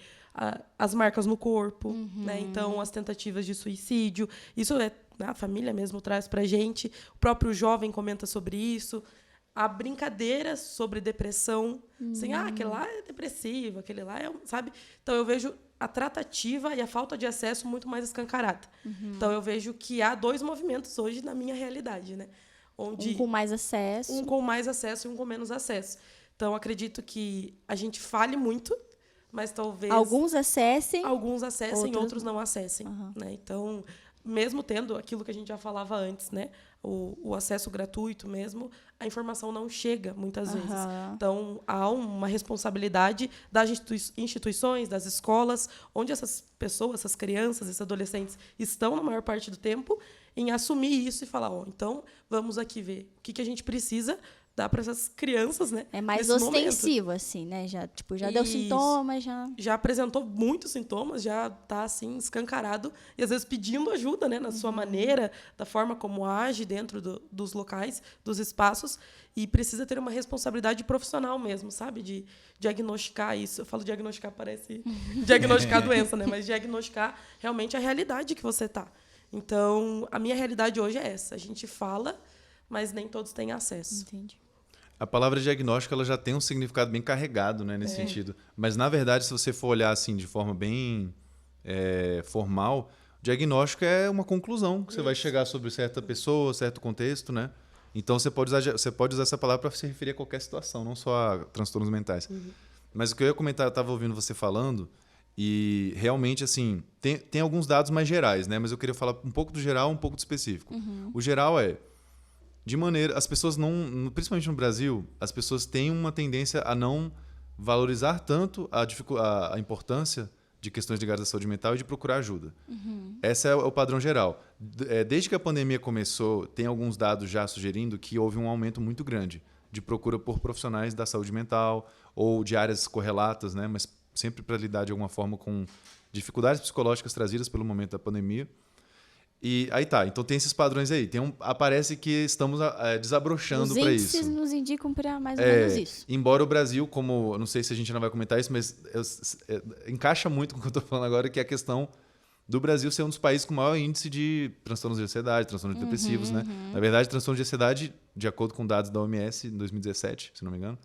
as marcas no corpo, né? Então, as tentativas de suicídio. Isso a família mesmo traz para a gente. O próprio jovem comenta sobre isso. A brincadeira sobre depressão, assim, aquele lá é depressivo, aquele lá é, sabe? Então, eu vejo a tratativa e a falta de acesso muito mais escancarada. Então, eu vejo que há dois movimentos hoje na minha realidade, né? Onde um com mais acesso. Um com mais acesso e um com menos acesso. Então, acredito que a gente fale muito, mas talvez... Alguns acessem, outros não acessem. Né? Então, mesmo tendo aquilo que a gente já falava antes, né? O acesso gratuito mesmo, a informação não chega muitas vezes. Então, há uma responsabilidade das instituições, das escolas, onde essas pessoas, essas crianças, esses adolescentes estão na maior parte do tempo, em assumir isso e falar, então, vamos aqui ver o que a gente precisa dar para essas crianças, né? É mais ostensivo, assim, né? Já deu sintomas, já apresentou muitos sintomas, já está assim escancarado e às vezes pedindo ajuda, né, na sua maneira, da forma como age dentro dos locais, dos espaços, e precisa ter uma responsabilidade profissional mesmo, sabe, de diagnosticar isso. Eu falo diagnosticar, parece diagnosticar a doença, né? Mas diagnosticar realmente a realidade que você está. Então, a minha realidade hoje é essa. A gente fala, mas nem todos têm acesso. Entendi. A palavra diagnóstico ela já tem um significado bem carregado, né, nesse sentido. Mas, na verdade, se você for olhar assim, de forma bem formal, diagnóstico é uma conclusão que você vai chegar sobre certa pessoa, certo contexto, né? Então, você pode usar essa palavra para se referir a qualquer situação, não só a transtornos mentais. Mas o que eu ia comentar, eu estava ouvindo você falando, e realmente, assim, tem alguns dados mais gerais, né? Mas eu queria falar um pouco do geral, um pouco do específico. O geral de maneira... As pessoas não... Principalmente no Brasil, as pessoas têm uma tendência a não valorizar tanto a importância de questões ligadas à saúde mental e de procurar ajuda. Esse é o padrão geral. Desde que a pandemia começou, tem alguns dados já sugerindo que houve um aumento muito grande de procura por profissionais da saúde mental ou de áreas correlatas, né? Mas sempre para lidar de alguma forma com dificuldades psicológicas trazidas pelo momento da pandemia. E aí tá, então tem esses padrões aí. Aparece que estamos desabrochando para isso. Os índices nos indicam para mais ou menos isso. Embora o Brasil, como... Não sei se a gente não vai comentar isso, mas encaixa muito com o que eu estou falando agora, que é a questão do Brasil ser um dos países com maior índice de transtornos de ansiedade, transtornos depressivos, né? Na verdade, transtorno de ansiedade, de acordo com dados da OMS, em 2017, se não me engano,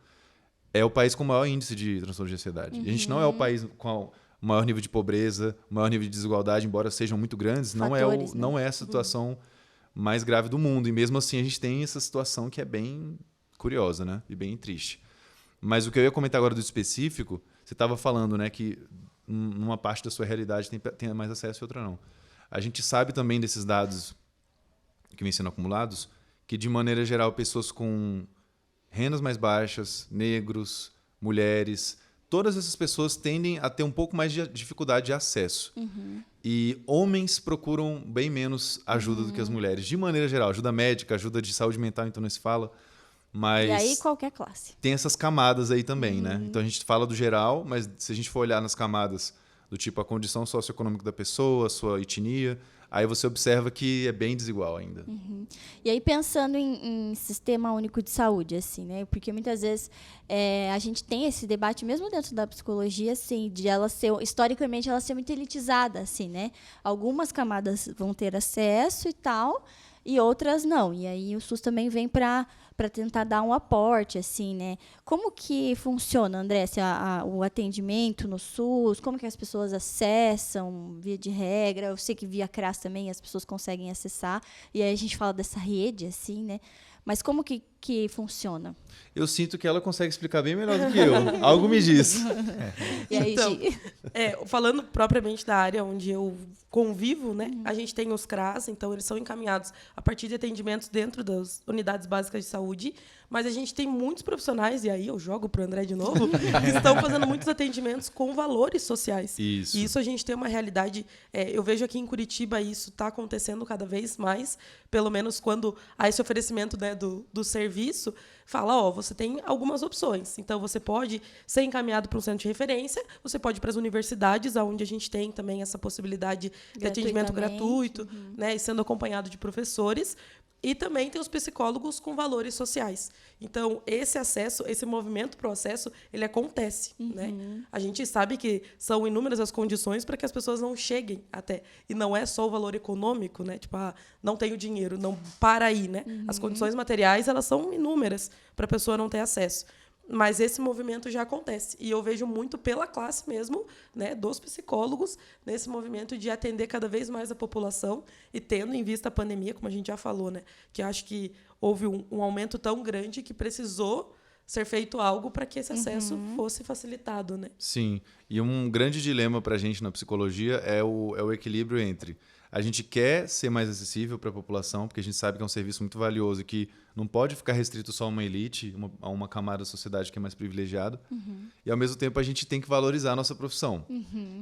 é o país com o maior índice de transtorno de ansiedade. E a gente não é o país com o maior nível de pobreza, o maior nível de desigualdade, embora sejam muito grandes, não é a situação mais grave do mundo. E mesmo assim a gente tem essa situação que é bem curiosa, né? E bem triste. Mas o que eu ia comentar agora do específico, você estava falando, né, que numa parte da sua realidade tem mais acesso e outra não. A gente sabe também desses dados que vêm sendo acumulados, que de maneira geral pessoas com rendas mais baixas, negros, mulheres... Todas essas pessoas tendem a ter um pouco mais de dificuldade de acesso. E homens procuram bem menos ajuda do que as mulheres. De maneira geral, ajuda médica, ajuda de saúde mental, então não se fala. Mas e aí qualquer classe. Tem essas camadas aí também, né? Então a gente fala do geral, mas se a gente for olhar nas camadas do tipo a condição socioeconômica da pessoa, a sua etnia... Aí você observa que é bem desigual ainda. E aí pensando em sistema único de saúde, assim, né? Porque muitas vezes a gente tem esse debate mesmo dentro da psicologia, assim, de ela ser historicamente ela ser muito elitizada, assim, né? Algumas camadas vão ter acesso e tal, e outras não. E aí o SUS também vem para tentar dar um aporte, assim, né? Como que funciona, André, o atendimento no SUS? Como que as pessoas acessam, via de regra? Eu sei que via CRAS também as pessoas conseguem acessar. E aí a gente fala dessa rede, assim, né? Mas como que funciona? Eu sinto que ela consegue explicar bem melhor do que eu. Algo me diz. E aí, então, falando propriamente da área onde eu convivo, né? A gente tem os CRAS, então eles são encaminhados a partir de atendimentos dentro das unidades básicas de saúde, mas a gente tem muitos profissionais, e aí eu jogo para o André de novo, que estão fazendo muitos atendimentos com valores sociais. Isso. E isso a gente tem uma realidade... eu vejo aqui em Curitiba isso está acontecendo cada vez mais, pelo menos quando há esse oferecimento, né, do serviço, fala, você tem algumas opções. Então, você pode ser encaminhado para um centro de referência, você pode ir para as universidades, onde a gente tem também essa possibilidade de atendimento gratuito, né, e sendo acompanhado de professores. E também tem os psicólogos com valores sociais. Então, esse acesso, esse movimento para o acesso, ele acontece. Né? A gente sabe que são inúmeras as condições para que as pessoas não cheguem até. E não é só o valor econômico, né? Tipo, não tenho dinheiro, não para aí. Né? As condições materiais, elas são inúmeras para a pessoa não ter acesso. Mas esse movimento já acontece. E eu vejo muito pela classe mesmo, né, dos psicólogos, nesse movimento de atender cada vez mais a população e tendo em vista a pandemia, como a gente já falou, né, que acho que houve um aumento tão grande que precisou ser feito algo para que esse acesso fosse facilitado. Né? Sim. E um grande dilema para a gente na psicologia é o equilíbrio entre... A gente quer ser mais acessível para a população, porque a gente sabe que é um serviço muito valioso e que não pode ficar restrito só a uma elite, a uma camada da sociedade que é mais privilegiada. E, ao mesmo tempo, a gente tem que valorizar a nossa profissão.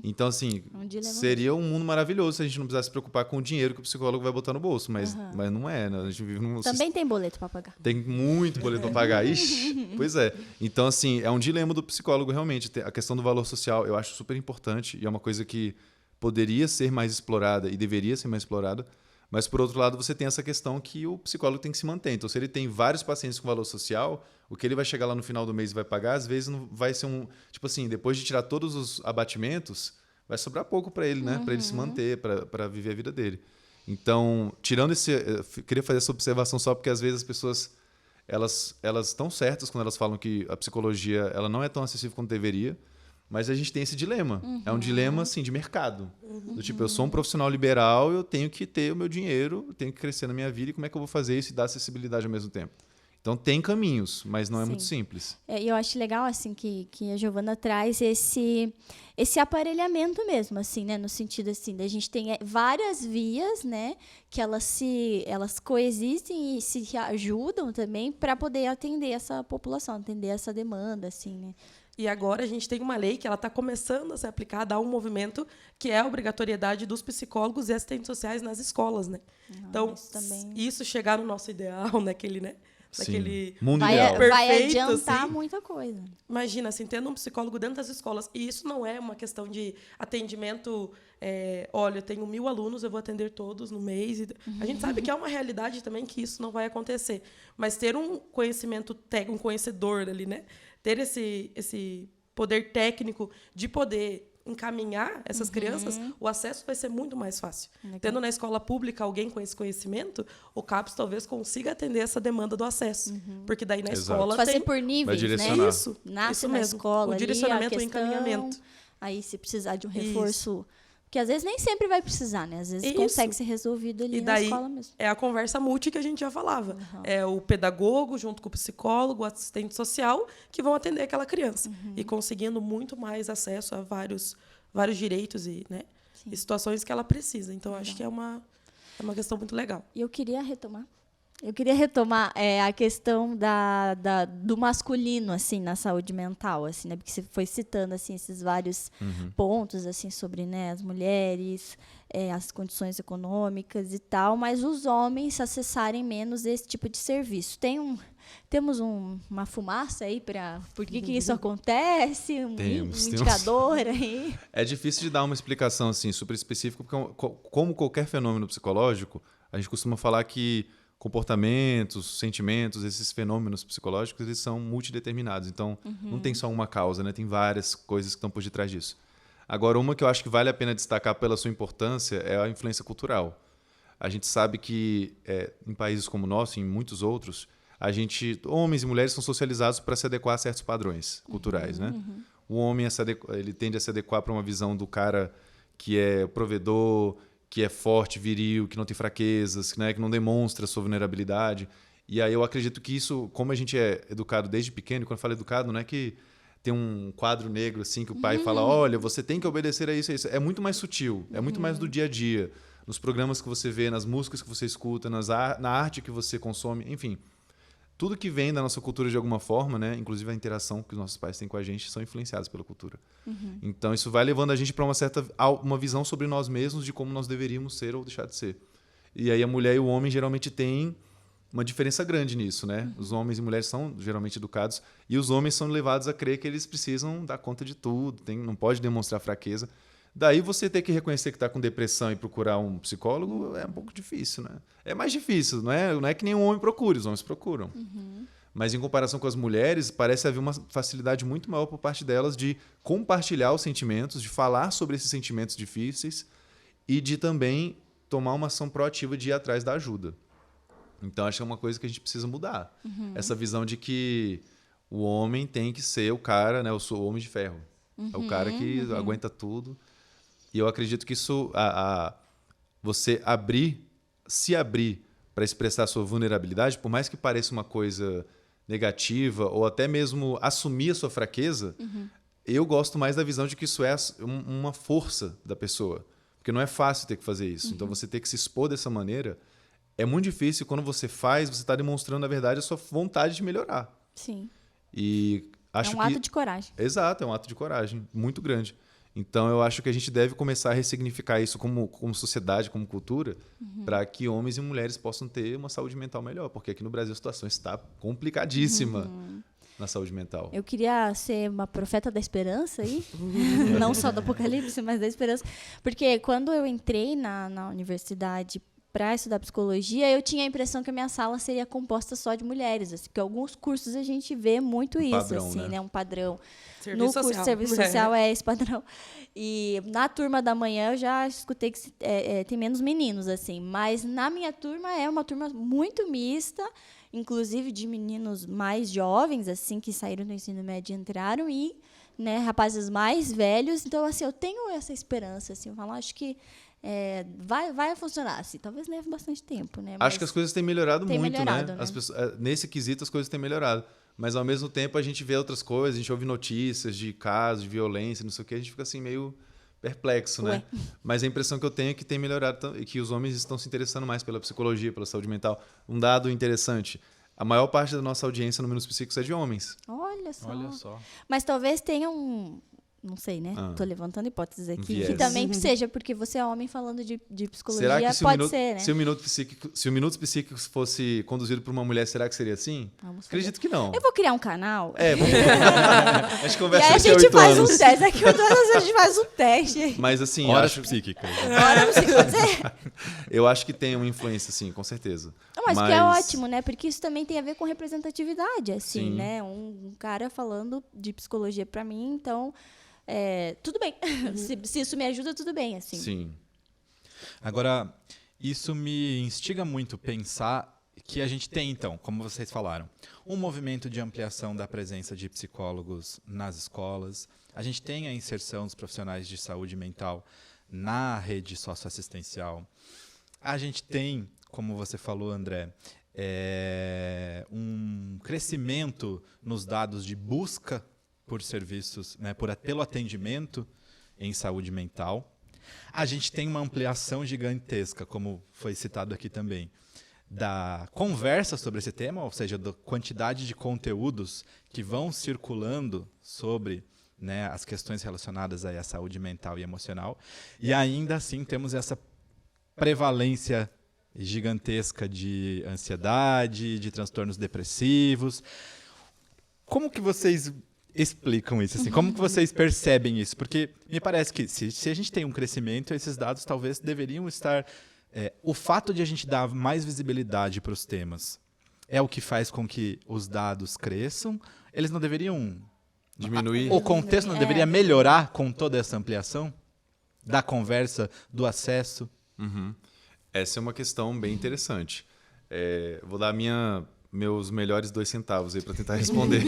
Então, assim, seria um mundo maravilhoso se a gente não precisasse se preocupar com o dinheiro que o psicólogo vai botar no bolso. Mas não é, né? A gente vive num... Também tem boleto para pagar. Tem muito boleto para pagar. Ixi, pois é. Então, assim, é um dilema do psicólogo, realmente. A questão do valor social eu acho super importante e é uma coisa que poderia ser mais explorada e deveria ser mais explorada, mas, por outro lado, você tem essa questão que o psicólogo tem que se manter. Então, se ele tem vários pacientes com valor social, o que ele vai chegar lá no final do mês e vai pagar, às vezes não vai ser um... Tipo assim, depois de tirar todos os abatimentos, vai sobrar pouco para ele, né? Para ele se manter, para viver a vida dele. Então, tirando esse... Eu queria fazer essa observação só porque, às vezes, as pessoas elas estão certas quando elas falam que a psicologia ela não é tão acessível quanto deveria, mas a gente tem esse dilema. É um dilema, assim, de mercado. Do tipo, eu sou um profissional liberal, eu tenho que ter o meu dinheiro, eu tenho que crescer na minha vida, e como é que eu vou fazer isso e dar acessibilidade ao mesmo tempo? Então, tem caminhos, mas não é muito simples. E eu acho legal, assim, que a Giovana traz esse aparelhamento mesmo, assim, né? No sentido, assim, da gente tem várias vias, né? Que elas coexistem e se ajudam também para poder atender essa população, atender essa demanda, assim, né? E agora a gente tem uma lei que ela está começando a ser aplicada a um movimento que é a obrigatoriedade dos psicólogos e assistentes sociais nas escolas, né? Então, isso chegar no nosso ideal, naquele, né? Naquele mundo ideal. Vai adiantar assim, muita coisa. Imagina, assim, tendo um psicólogo dentro das escolas. E isso não é uma questão de atendimento... olha, eu tenho 1000 alunos, eu vou atender todos no mês. A gente sabe que é uma realidade também que isso não vai acontecer. Mas ter um conhecimento técnico, um conhecedor ali, né? Ter esse poder técnico de poder encaminhar essas crianças, o acesso vai ser muito mais fácil. Legal. Tendo na escola pública alguém com esse conhecimento, o CAPS talvez consiga atender essa demanda do acesso. Porque daí na escola fazer por níveis, né? Isso. Nasce isso na mesmo. escola, o direcionamento, ali, o encaminhamento. Aí, se precisar de um reforço... Porque às vezes nem sempre vai precisar, né? Às vezes consegue ser resolvido ali na escola mesmo. É a conversa multi que a gente já falava. É o pedagogo junto com o psicólogo, o assistente social, que vão atender aquela criança. E conseguindo muito mais acesso a vários direitos e, né, e situações que ela precisa. Então, acho que é uma questão muito legal. E eu queria retomar a questão do masculino, assim, na saúde mental, assim, né? Porque você foi citando, assim, esses vários pontos, assim, sobre, né, as mulheres, as condições econômicas e tal, mas os homens acessarem menos esse tipo de serviço. Temos uma fumaça aí para por que isso acontece? Um indicador aí? É difícil de dar uma explicação, assim, super específica, porque como qualquer fenômeno psicológico, a gente costuma falar que comportamentos, sentimentos, esses fenômenos psicológicos, eles são multideterminados. Então, não tem só uma causa, né? Tem várias coisas que estão por detrás disso. Agora, uma que eu acho que vale a pena destacar pela sua importância é a influência cultural. A gente sabe que em países como o nosso, e em muitos outros, homens e mulheres são socializados para se adequar a certos padrões culturais, né? O homem ele tende a se adequar para uma visão do cara que é provedor, que é forte, viril, que não tem fraquezas, né, que não demonstra sua vulnerabilidade. E aí eu acredito que isso, como a gente é educado desde pequeno, quando eu falo educado, não é que tem um quadro negro assim que o pai fala, olha, você tem que obedecer a isso, a isso. É muito mais sutil, é muito mais do dia a dia, nos programas que você vê, nas músicas que você escuta, na arte que você consome, enfim. Tudo que vem da nossa cultura de alguma forma, né, inclusive a interação que os nossos pais têm com a gente, são influenciados pela cultura. Então, isso vai levando a gente para uma visão sobre nós mesmos de como nós deveríamos ser ou deixar de ser. E aí a mulher e o homem geralmente têm uma diferença grande nisso, né? Os homens e mulheres são geralmente educados e os homens são levados a crer que eles precisam dar conta de tudo, não pode demonstrar fraqueza. Daí você ter que reconhecer que está com depressão e procurar um psicólogo é um pouco difícil, né? É mais difícil, não é que nenhum homem procure, os homens procuram. Mas em comparação com as mulheres, parece haver uma facilidade muito maior por parte delas de compartilhar os sentimentos, de falar sobre esses sentimentos difíceis e de também tomar uma ação proativa de ir atrás da ajuda. Então, acho que é uma coisa que a gente precisa mudar. Essa visão de que o homem tem que ser o cara, né? Eu sou o homem de ferro. É o cara que aguenta tudo. E eu acredito que isso, você se abrir para expressar a sua vulnerabilidade, por mais que pareça uma coisa negativa, ou até mesmo assumir a sua fraqueza, eu gosto mais da visão de que isso é uma força da pessoa. Porque não é fácil ter que fazer isso. Então, você ter que se expor dessa maneira é muito difícil. Quando você faz, você está demonstrando, na verdade, a sua vontade de melhorar. Sim. E acho ato de coragem. Exato, é um ato de coragem muito grande. Então, eu acho que a gente deve começar a ressignificar isso como sociedade, como cultura, para que homens e mulheres possam ter uma saúde mental melhor. Porque aqui no Brasil a situação está complicadíssima na saúde mental. Eu queria ser uma profeta da esperança aí, não só do apocalipse, mas da esperança. Porque quando eu entrei na universidade para estudar psicologia, eu tinha a impressão que a minha sala seria composta só de mulheres, assim, porque alguns cursos a gente vê muito isso, padrão, assim, né? Um padrão. Serviço no curso social. de serviço social é esse padrão. E na turma da manhã eu já escutei que tem menos meninos, assim, mas na minha turma é uma turma muito mista, inclusive de meninos mais jovens, assim, que saíram do ensino médio e entraram, e, né, rapazes mais velhos. Então, assim, eu tenho essa esperança, assim, eu falo, acho que vai funcionar, assim, talvez leve bastante tempo, né? Acho que as coisas têm melhorado muito, melhorado, né? né? As pessoas, nesse quesito, as coisas têm melhorado. Mas, ao mesmo tempo, a gente vê outras coisas, a gente ouve notícias de casos de violência, não sei o que, a gente fica assim meio perplexo, né? Mas a impressão que eu tenho é que tem melhorado e que os homens estão se interessando mais pela psicologia, pela saúde mental. Um dado interessante, a maior parte da nossa audiência no Minutos Psíquicos é de homens. Olha só. Mas Mas talvez tenha não sei, né? Tô levantando hipóteses aqui. Viés. Que também seja porque você é homem falando de psicologia, Será que pode ser, né? se o Minutos Psíquicos fosse conduzido por uma mulher, será que seria assim? Vamos fazer. Acredito que não. Eu vou criar um canal. A gente E conversa aí a daqui a gente 8 faz anos. um teste. Daqui a 8 anos a gente faz um teste. Mas assim, Horas psíquicas. Agora você pode dizer? eu acho que tem uma influência, sim, com certeza. Mas que é ótimo, né? Porque isso também tem a ver com representatividade, assim, Sim. né? Um cara falando de psicologia pra mim, então, tudo bem. Se isso me ajuda, tudo bem, assim. Sim. Agora, isso me instiga muito pensar que a gente tem, então, como vocês falaram, um movimento de ampliação da presença de psicólogos nas escolas. A gente tem a inserção dos profissionais de saúde mental na rede socioassistencial. A gente tem, como você falou, André, um crescimento nos dados de busca por serviços, né, pelo atendimento em saúde mental. A gente tem uma ampliação gigantesca, como foi citado aqui também, da conversa sobre esse tema, ou seja, da quantidade de conteúdos que vão circulando sobre, né, as questões relacionadas aí à saúde mental e emocional. E ainda assim temos essa prevalência gigantesca de ansiedade, de transtornos depressivos. Como que vocês explicam isso? Assim? Como que vocês percebem isso? Porque me parece que se a gente tem um crescimento, esses dados talvez deveriam estar... o fato de a gente dar mais visibilidade para os temas é o que faz com que os dados cresçam? Eles não deveriam... Diminuir? O contexto não deveria melhorar com toda essa ampliação? Da conversa, do acesso? Uhum. Essa é uma questão bem interessante. Vou dar meus melhores 2 centavos aí para tentar responder.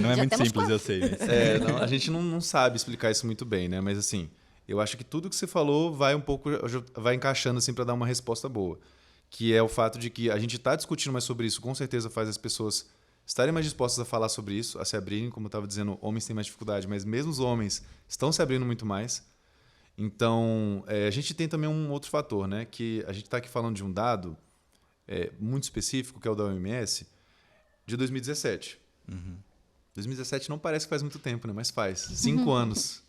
Não é Já muito temos simples, 4. eu sei. Mas... a gente não sabe explicar isso muito bem, né? Mas assim, eu acho que tudo que você falou vai encaixando assim para dar uma resposta boa. Que é o fato de que a gente está discutindo mais sobre isso, com certeza faz as pessoas estarem mais dispostas a falar sobre isso, a se abrirem. Como eu estava dizendo, homens têm mais dificuldade, mas mesmo os homens estão se abrindo muito mais. Então, a gente tem também um outro fator, né? Que a gente está aqui falando de um dado muito específico, que é o da OMS, de 2017. 2017 não parece que faz muito tempo, né? Mas faz. 5 anos.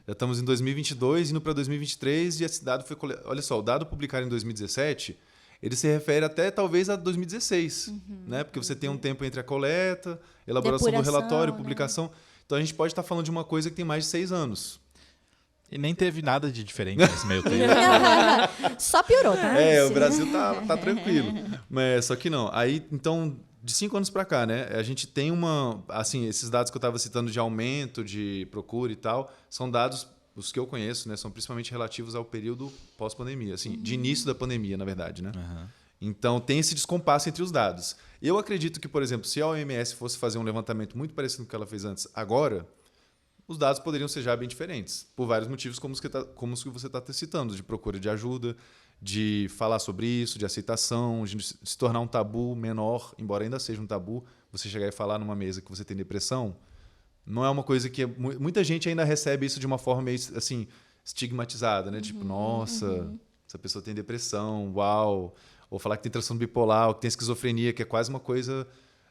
Já estamos em 2022, indo para 2023, e esse dado foi... Olha só, o dado publicado em 2017, ele se refere até talvez a 2016, né? Porque você tem um tempo entre a coleta, elaboração do relatório, publicação. Né? Então, a gente pode estar falando de uma coisa que tem mais de 6 anos. E nem teve nada de diferente nesse meio tempo. Só piorou, tá? O Brasil tá tranquilo. Mas, só que não. Aí, então, de 5 anos para cá, né? A gente tem assim, esses dados que eu estava citando de aumento, de procura e tal, são dados, os que eu conheço, né? São principalmente relativos ao período pós-pandemia, assim, de início da pandemia, na verdade, né? Então, tem esse descompasso entre os dados. Eu acredito que, por exemplo, se a OMS fosse fazer um levantamento muito parecido com o que ela fez antes, agora... os dados poderiam ser já bem diferentes, por vários motivos, como os que você está citando, de procura de ajuda, de falar sobre isso, de aceitação, de se tornar um tabu menor, embora ainda seja um tabu, você chegar e falar numa mesa que você tem depressão, não é uma coisa que... muita gente ainda recebe isso de uma forma meio assim, estigmatizada, né? Tipo, nossa, essa pessoa tem depressão, uau! Ou falar que tem transtorno bipolar, ou que tem esquizofrenia, que é quase uma coisa...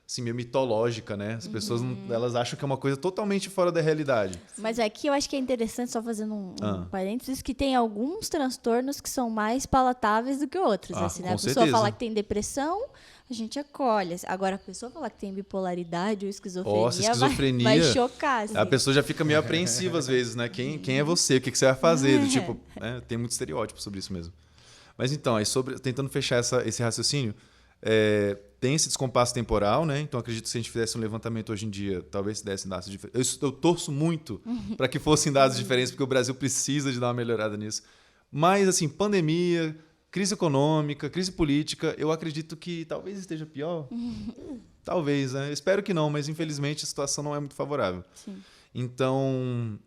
assim, meio mitológica, né? As pessoas elas acham que é uma coisa totalmente fora da realidade. Mas aqui eu acho que é interessante, só fazendo um parênteses, que tem alguns transtornos que são mais palatáveis do que outros. Assim, né? A pessoa certeza. falar que tem depressão, a gente acolhe. Agora, a pessoa falar que tem bipolaridade ou esquizofrenia, Nossa, esquizofrenia vai chocar. Assim. A pessoa já fica meio apreensiva às vezes, né? Quem é você? O que você vai fazer? Do tipo, tem muito estereótipo sobre isso mesmo. Mas então, aí tentando fechar esse raciocínio, tem esse descompasso temporal, né? Então acredito que se a gente fizesse um levantamento hoje em dia, talvez se dessem dados diferentes. Eu torço muito para que fossem dados diferentes, porque o Brasil precisa de dar uma melhorada nisso. Mas, assim, pandemia, crise econômica, crise política, eu acredito que talvez esteja pior. Talvez, né? Eu espero que não, mas infelizmente a situação não é muito favorável. Sim. Então,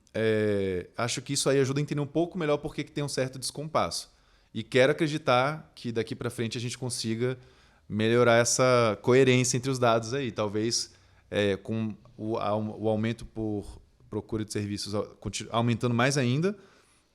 acho que isso aí ajuda a entender um pouco melhor por que tem um certo descompasso. E quero acreditar que daqui para frente a gente consiga melhorar essa coerência entre os dados aí. Talvez com o aumento por procura de serviços aumentando mais ainda,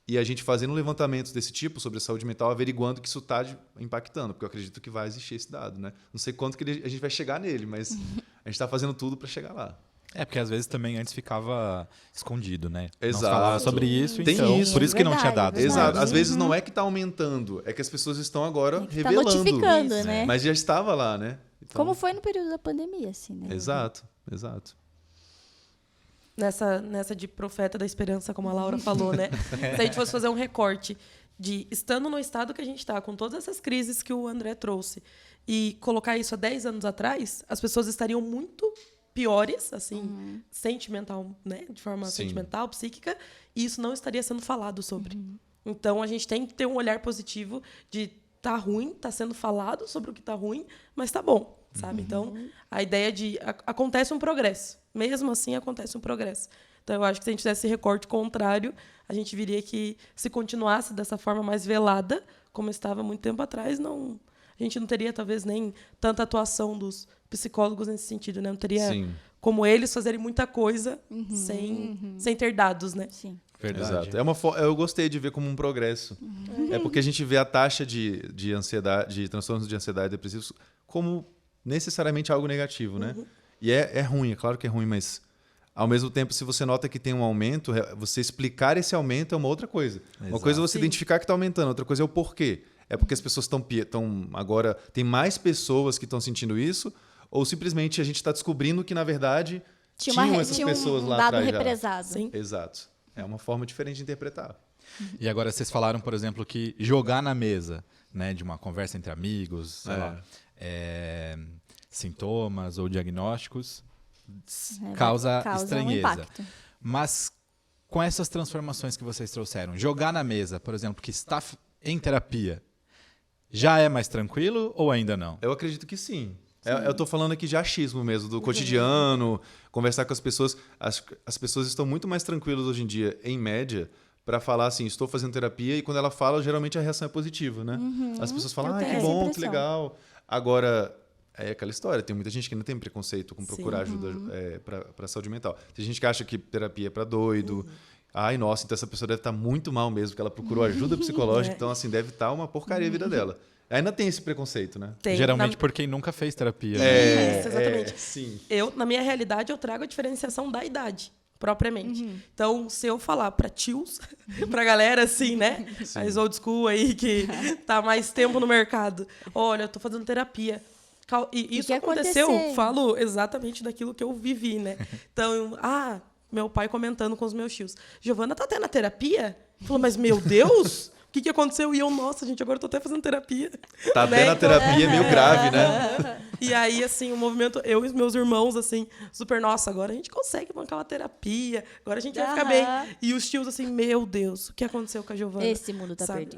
e a gente fazendo levantamentos desse tipo sobre a saúde mental, averiguando que isso está impactando, porque eu acredito que vai existir esse dado, né? Não sei quanto que a gente vai chegar nele, mas a gente está fazendo tudo para chegar lá. Porque às vezes também antes ficava escondido, né? Exato. Não se falava sobre isso, Tem então isso. por isso que não tinha dados. Exato. Às vezes não é que está aumentando, é que as pessoas estão agora revelando. Tá notificando, né? Mas já estava lá, né? Então, como foi no período da pandemia, assim, né? Exato. Nessa de profeta da esperança, como a Laura falou, né? Se a gente fosse fazer um recorte de estando no estado que a gente está, com todas essas crises que o André trouxe, e colocar isso há 10 anos atrás, as pessoas estariam muito piores, assim, sentimental, né? De forma sentimental, psíquica, e isso não estaria sendo falado sobre. Então, a gente tem que ter um olhar positivo de tá ruim, tá sendo falado sobre o que tá ruim, mas tá bom, sabe? Então, a ideia de acontece um progresso. Mesmo assim, acontece um progresso. Então, eu acho que se a gente fizesse esse recorte contrário, a gente viria que, se continuasse dessa forma mais velada, como estava muito tempo atrás, a gente não teria, talvez, nem tanta atuação dos psicólogos nesse sentido, né? Não teria como eles fazerem muita coisa sem ter dados, né? Sim. Verdade. Exato. Eu gostei de ver como um progresso. É porque a gente vê a taxa de ansiedade, de transtornos de ansiedade depressivos como necessariamente algo negativo, né? E é ruim, é claro que é ruim, mas ao mesmo tempo, se você nota que tem um aumento, você explicar esse aumento é uma outra coisa. Exato. Uma coisa é você identificar que está aumentando, outra coisa é o porquê. É porque as pessoas estão agora... Tem mais pessoas que estão sentindo isso, ou simplesmente a gente está descobrindo que, na verdade, tinham essas pessoas lá atrás. Tinha um dado represado. Sim. Exato. É uma forma diferente de interpretar. E agora vocês falaram, por exemplo, que jogar na mesa, né, de uma conversa entre amigos, sei lá, sintomas ou diagnósticos, causa estranheza. Um impacto. Mas com essas transformações que vocês trouxeram, jogar na mesa, por exemplo, que está em terapia, já é mais tranquilo ou ainda não? Eu acredito que sim. Eu estou falando aqui de achismo mesmo, do cotidiano, conversar com as pessoas. As pessoas estão muito mais tranquilas hoje em dia, em média, para falar assim, estou fazendo terapia, e quando ela fala, geralmente a reação é positiva, né? As pessoas falam, que bom, que legal. Agora, é aquela história, tem muita gente que ainda tem preconceito com procurar ajuda para saúde mental. Tem gente que acha que terapia é para doido. Ai, nossa, então essa pessoa deve estar muito mal mesmo, porque ela procurou ajuda psicológica, então assim, deve estar uma porcaria a vida dela. Ainda tem esse preconceito, né? Tem. Geralmente por quem nunca fez terapia. Isso, exatamente. Sim. Na minha realidade, eu trago a diferenciação da idade, propriamente. Então, se eu falar para tios, pra galera assim, né? Mais old school aí, que tá mais tempo no mercado. Olha, eu tô fazendo terapia. E isso aconteceu, falo exatamente daquilo que eu vivi, né? Então, meu pai comentando com os meus tios. Giovana tá até na terapia? Falou, mas meu Deus... O que aconteceu? E eu, nossa, gente, agora eu tô até fazendo terapia. Tá até na terapia meio grave, né? E aí, assim, o movimento, eu e os meus irmãos, assim, super, nossa, agora a gente consegue bancar uma terapia, agora a gente vai ficar bem. E os tios, assim, meu Deus, o que aconteceu com a Giovana? Esse mundo tá perdido.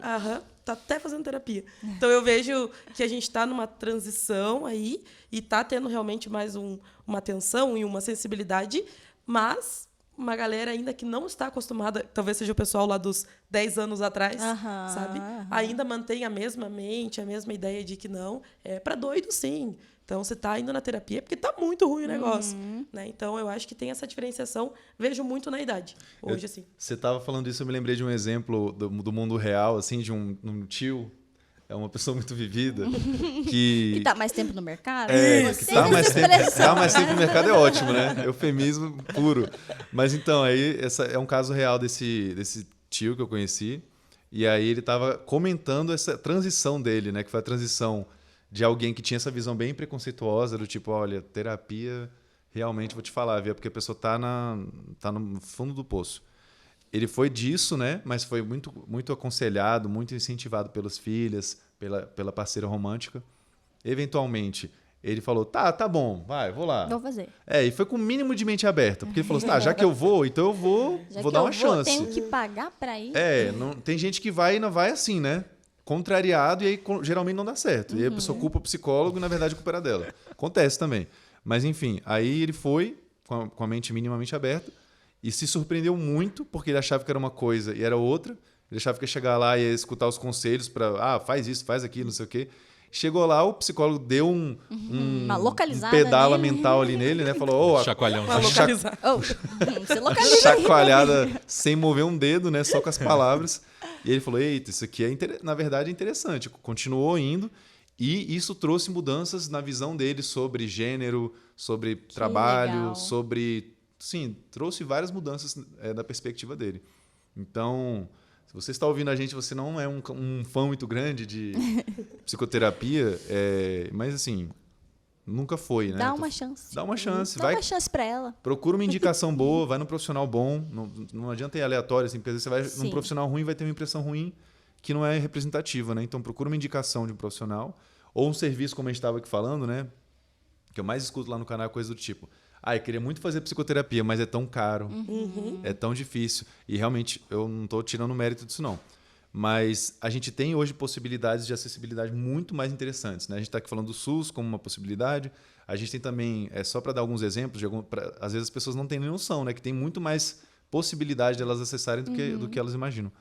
Tá até fazendo terapia. Então, eu vejo que a gente tá numa transição aí e tá tendo realmente mais uma atenção e uma sensibilidade, mas... uma galera ainda que não está acostumada, talvez seja o pessoal lá dos 10 anos atrás, sabe? Ainda mantém a mesma mente, a mesma ideia de que não, é para doido sim. Então, você está indo na terapia porque está muito ruim o negócio. Né? Então, eu acho que tem essa diferenciação, vejo muito na idade, hoje, assim. Você estava falando isso, eu me lembrei de um exemplo do mundo real, assim, de um tio. É uma pessoa muito vivida que tá mais tempo no mercado. Que tá mais tempo no mercado é ótimo, né? Eufemismo puro. Mas então, aí é um caso real desse tio que eu conheci. E aí ele estava comentando essa transição dele, né? Que foi a transição de alguém que tinha essa visão bem preconceituosa, do tipo, olha, terapia, realmente vou te falar, viu? Porque a pessoa tá no fundo do poço. ele foi disso, né? Mas foi muito, muito aconselhado, muito incentivado pelas filhas, pela parceira romântica. Eventualmente, ele falou, tá bom, vou lá. Vou fazer. E foi com o mínimo de mente aberta. Porque ele falou assim, já que eu vou, então eu vou dar uma chance. Tenho que pagar pra ir? Tem gente que vai e não vai assim, né? Contrariado, e aí geralmente não dá certo. E aí a pessoa culpa o psicólogo e, na verdade, a culpa era dela. Acontece também. Mas, enfim, aí ele foi com a mente minimamente aberta e se surpreendeu muito, porque ele achava que era uma coisa e era outra. Ele achava que ia chegar lá e ia escutar os conselhos para, faz isso, faz aquilo, não sei o quê. Chegou lá, o psicólogo deu uma localizada pedala nele. mental ali nele, né? Falou, chacoalhão. Você localiza. Chacoalhada sem mover um dedo, né? Só com as palavras. E ele falou, eita, isso aqui na verdade é interessante. Continuou indo e isso trouxe mudanças na visão dele sobre gênero, sobre trabalho, legal. sobre... Sim, trouxe várias mudanças da perspectiva dele. Então... Se você está ouvindo a gente, você não é um fã muito grande de psicoterapia, mas assim, nunca foi, né? Dá uma chance. Dá uma chance. Dá uma chance para ela. Procura uma indicação boa, vai num profissional bom. Não adianta ir aleatório, assim, porque às vezes você vai num profissional ruim, vai ter uma impressão ruim que não é representativa, né? Então procura uma indicação de um profissional ou um serviço, como a gente estava aqui falando, né? Que eu mais escuto lá no canal, coisa do tipo... eu queria muito fazer psicoterapia, mas é tão caro, é tão difícil. E realmente, eu não estou tirando o mérito disso, não. Mas a gente tem hoje possibilidades de acessibilidade muito mais interessantes, né? A gente está aqui falando do SUS como uma possibilidade. A gente tem também, só para dar alguns exemplos, às vezes as pessoas não têm nem noção, né? Que tem muito mais possibilidade de elas acessarem do que elas imaginam.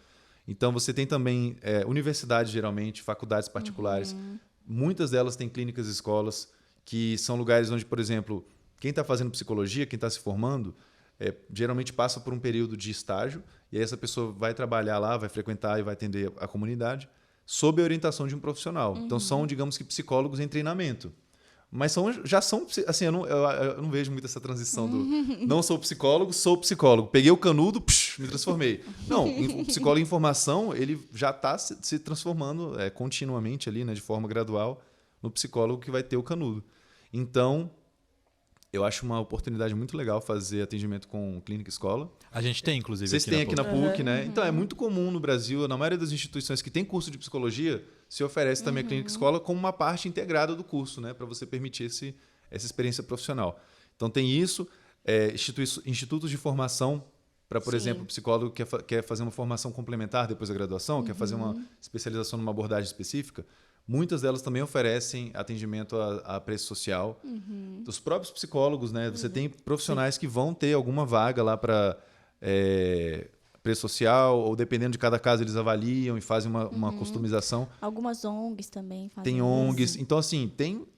Então, você tem também universidades, geralmente, faculdades particulares. Muitas delas têm clínicas e escolas, que são lugares onde, por exemplo... Quem está fazendo psicologia, quem está se formando, geralmente passa por um período de estágio e aí essa pessoa vai trabalhar lá, vai frequentar e vai atender a comunidade sob a orientação de um profissional. Então, são, digamos que, psicólogos em treinamento. Mas já são... Assim, eu não vejo muito essa transição do... Não sou psicólogo. Peguei o canudo, me transformei. Não, o psicólogo em formação, ele já está se transformando continuamente ali, né, de forma gradual, no psicólogo que vai ter o canudo. Então... Eu acho uma oportunidade muito legal fazer atendimento com clínica escola. A gente tem, inclusive, Vocês têm aqui na PUC, né? Então, é muito comum no Brasil, na maioria das instituições que tem curso de psicologia, se oferece também a clínica escola como uma parte integrada do curso, né? Para você permitir essa experiência profissional. Então, tem isso. Institutos de formação para, por exemplo, o psicólogo quer fazer uma formação complementar depois da graduação, quer fazer uma especialização numa abordagem específica. Muitas delas também oferecem atendimento a preço social. Dos próprios psicólogos, né? Você tem profissionais que vão ter alguma vaga lá para preço social, ou dependendo de cada caso, eles avaliam e fazem uma customização. Algumas ONGs também fazem. Tem ONGs. Então, assim,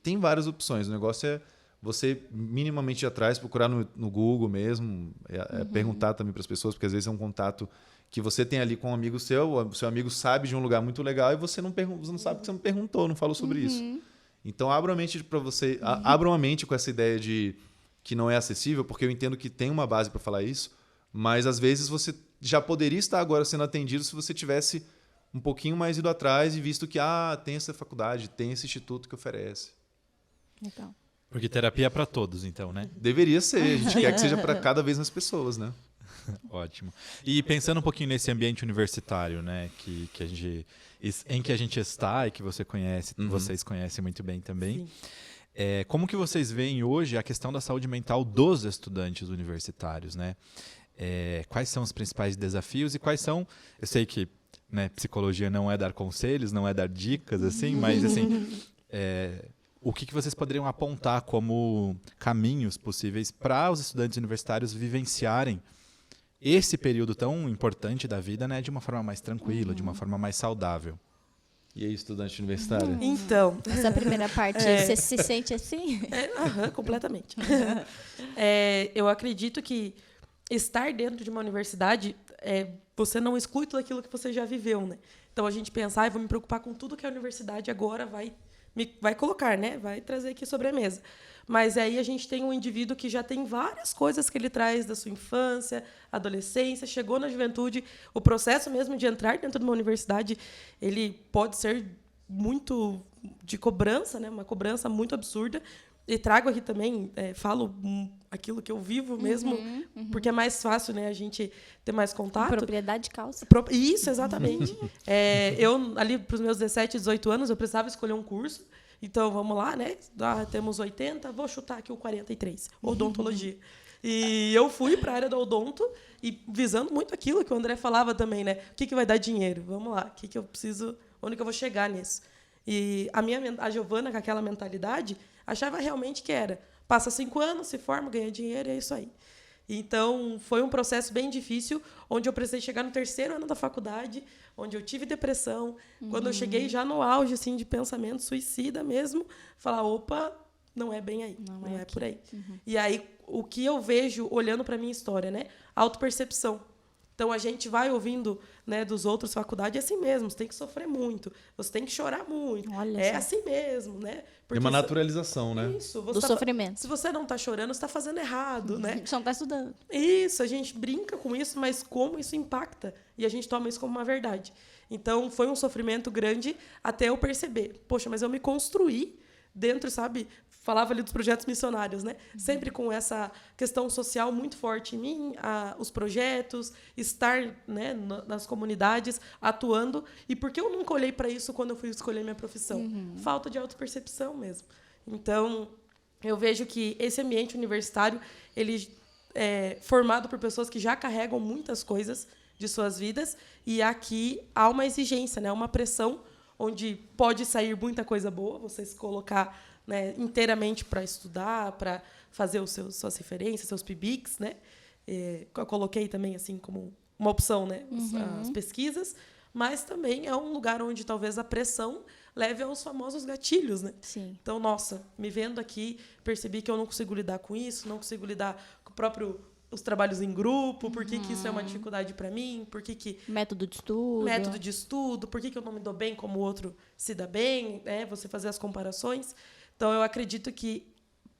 tem várias opções. O negócio é você minimamente ir atrás, procurar no Google mesmo, perguntar também para as pessoas, porque às vezes é um contato... que você tem ali com um amigo seu, o seu amigo sabe de um lugar muito legal e você não sabe que você não perguntou, não falou sobre isso. Então, abra uma mente com essa ideia de que não é acessível, porque eu entendo que tem uma base para falar isso, mas às vezes você já poderia estar agora sendo atendido se você tivesse um pouquinho mais ido atrás e visto que tem essa faculdade, tem esse instituto que oferece. Legal. Porque terapia é para todos, então, né? Deveria ser. A gente quer que seja para cada vez mais pessoas, né? Ótimo. E pensando um pouquinho nesse ambiente universitário, né, em que a gente está e que você conhece, vocês conhecem muito bem também, como que vocês veem hoje a questão da saúde mental dos estudantes universitários, né? Quais são os principais desafios e quais são... Eu sei que, né, psicologia não é dar conselhos, não é dar dicas, assim, mas assim, o que vocês poderiam apontar como caminhos possíveis para os estudantes universitários vivenciarem esse período tão importante da vida, né, de uma forma mais tranquila, de uma forma mais saudável? E aí, estudante universitário? Então... Essa primeira parte, você se sente assim? Completamente. Eu acredito que estar dentro de uma universidade, você não exclui tudo aquilo que você já viveu, né? Então, a gente pensa, vou me preocupar com tudo que a universidade agora vai colocar, né? Vai trazer aqui sobre a mesa. Mas aí a gente tem um indivíduo que já tem várias coisas que ele traz da sua infância, adolescência, chegou na juventude. O processo mesmo de entrar dentro de uma universidade, ele pode ser muito de cobrança, né? Uma cobrança muito absurda. E trago aqui também, falo aquilo que eu vivo mesmo, porque é mais fácil, né, a gente ter mais contato. Propriedade de causa. Isso, exatamente. Eu, ali, para os meus 17, 18 anos, eu precisava escolher um curso. Então, vamos lá, né? Temos 80, vou chutar aqui o 43, odontologia. E eu fui para a área do odonto e visando muito aquilo que o André falava também, né? O que vai dar dinheiro? Vamos lá, o que eu preciso, onde que eu vou chegar nisso? E a Giovana, com aquela mentalidade, achava realmente que era passa 5 anos, se forma, ganha dinheiro, e é isso aí. Então, foi um processo bem difícil, onde eu precisei chegar no 3º ano da faculdade, onde eu tive depressão. Quando eu cheguei já no auge assim, de pensamento suicida mesmo, falar, opa, não é bem aí, não é por aí. E aí, o que eu vejo olhando para a minha história, né? Autopercepção. Então, a gente vai ouvindo, né, dos outros faculdades, é assim mesmo, você tem que sofrer muito, você tem que chorar muito. É assim mesmo, né? Porque uma naturalização, né? Isso. Do sofrimento. Se você não está chorando, você está fazendo errado, né? Você não está estudando. Isso, a gente brinca com isso, mas como isso impacta? E a gente toma isso como uma verdade. Então, foi um sofrimento grande até eu perceber. Poxa, mas eu me construí dentro, sabe? Falava ali dos projetos missionários, né? Sempre com essa questão social muito forte em mim, os projetos, estar, né, nas comunidades, atuando. E por que eu nunca olhei para isso quando eu fui escolher minha profissão? Falta de autopercepção mesmo. Então, eu vejo que esse ambiente universitário, ele é formado por pessoas que já carregam muitas coisas de suas vidas, e aqui há uma exigência, né? Uma pressão onde pode sair muita coisa boa, você se colocar, né, inteiramente para estudar, para fazer suas referências, seus PIBICs, né? Eu coloquei também assim como uma opção, né, as pesquisas, mas também é um lugar onde talvez a pressão leve aos famosos gatilhos, né? Sim. Então, nossa, me vendo aqui, percebi que eu não consigo lidar com isso, não consigo lidar com os trabalhos em grupo, por que isso é uma dificuldade para mim, por que método de estudo, por que eu não me dou bem como o outro se dá bem, né? Você fazer as comparações. Então, eu acredito que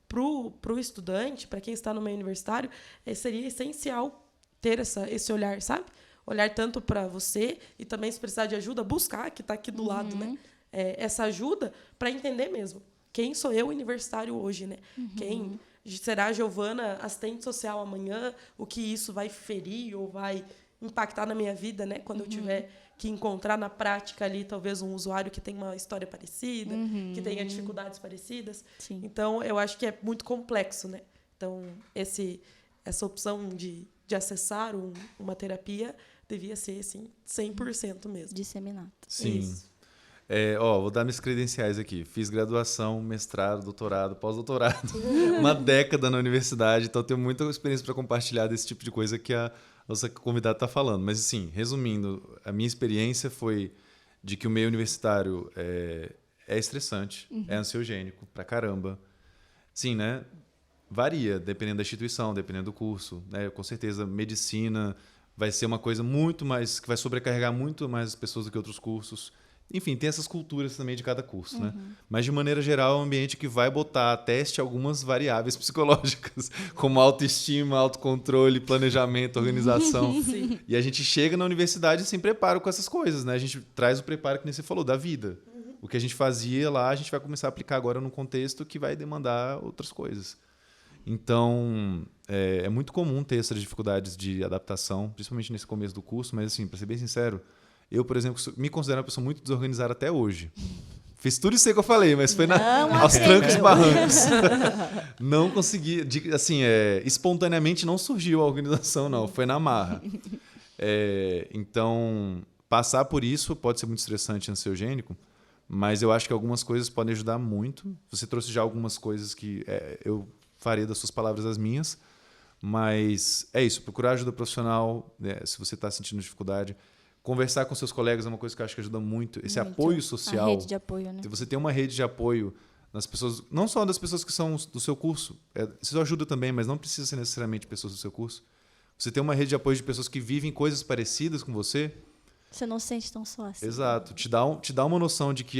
pro estudante, para quem está no meio universitário, seria essencial ter esse olhar, sabe? Olhar tanto para você e também, se precisar de ajuda, buscar, que está aqui do lado, né? Essa ajuda para entender mesmo quem sou eu universitário hoje, né? Quem será a Giovana, assistente social amanhã, o que isso vai ferir ou vai impactar na minha vida, né? Quando eu tiver que encontrar na prática ali talvez um usuário que tem uma história parecida, que tenha dificuldades parecidas. Sim. Então, eu acho que é muito complexo, né? Então, essa opção de acessar uma terapia devia ser, assim, 100% mesmo. Disseminado. Sim. Isso. Vou dar minhas credenciais aqui. Fiz graduação, mestrado, doutorado, pós-doutorado. Uma década na universidade, então tenho muita experiência para compartilhar desse tipo de coisa que a nossa convidada está falando. Mas, assim, resumindo, a minha experiência foi de que o meio universitário é estressante, é ansiogênico pra caramba. Sim, né? Varia, dependendo da instituição, dependendo do curso. Né? Com certeza, medicina vai ser uma coisa muito mais... que vai sobrecarregar muito mais as pessoas do que outros cursos. Enfim, tem essas culturas também de cada curso, né? Mas, de maneira geral, é um ambiente que vai botar a teste algumas variáveis psicológicas, como autoestima, autocontrole, planejamento, organização. Sim. E a gente chega na universidade sem preparo com essas coisas, né? A gente traz o preparo, que nem você falou, da vida. O que a gente fazia lá, a gente vai começar a aplicar agora num contexto que vai demandar outras coisas. Então, é muito comum ter essas dificuldades de adaptação, principalmente nesse começo do curso, mas, assim, para ser bem sincero, eu, por exemplo, me considero uma pessoa muito desorganizada até hoje. Fiz tudo isso aí que eu falei, mas foi aos trancos e barrancos. Não consegui... Assim, espontaneamente não surgiu a organização, não. Foi na marra. Então, passar por isso pode ser muito estressante e ansiogênico, mas eu acho que algumas coisas podem ajudar muito. Você trouxe já algumas coisas que eu farei das suas palavras as minhas, mas é isso. Procurar ajuda profissional, né, se você está sentindo dificuldade. Conversar com seus colegas é uma coisa que eu acho que ajuda muito. Esse apoio social. A rede de apoio, né? Você tem uma rede de apoio nas pessoas, não só das pessoas que são do seu curso. Isso ajuda também, mas não precisa ser necessariamente pessoas do seu curso. Você tem uma rede de apoio de pessoas que vivem coisas parecidas com você. Você não se sente tão só assim. Exato. Te dá uma noção de que,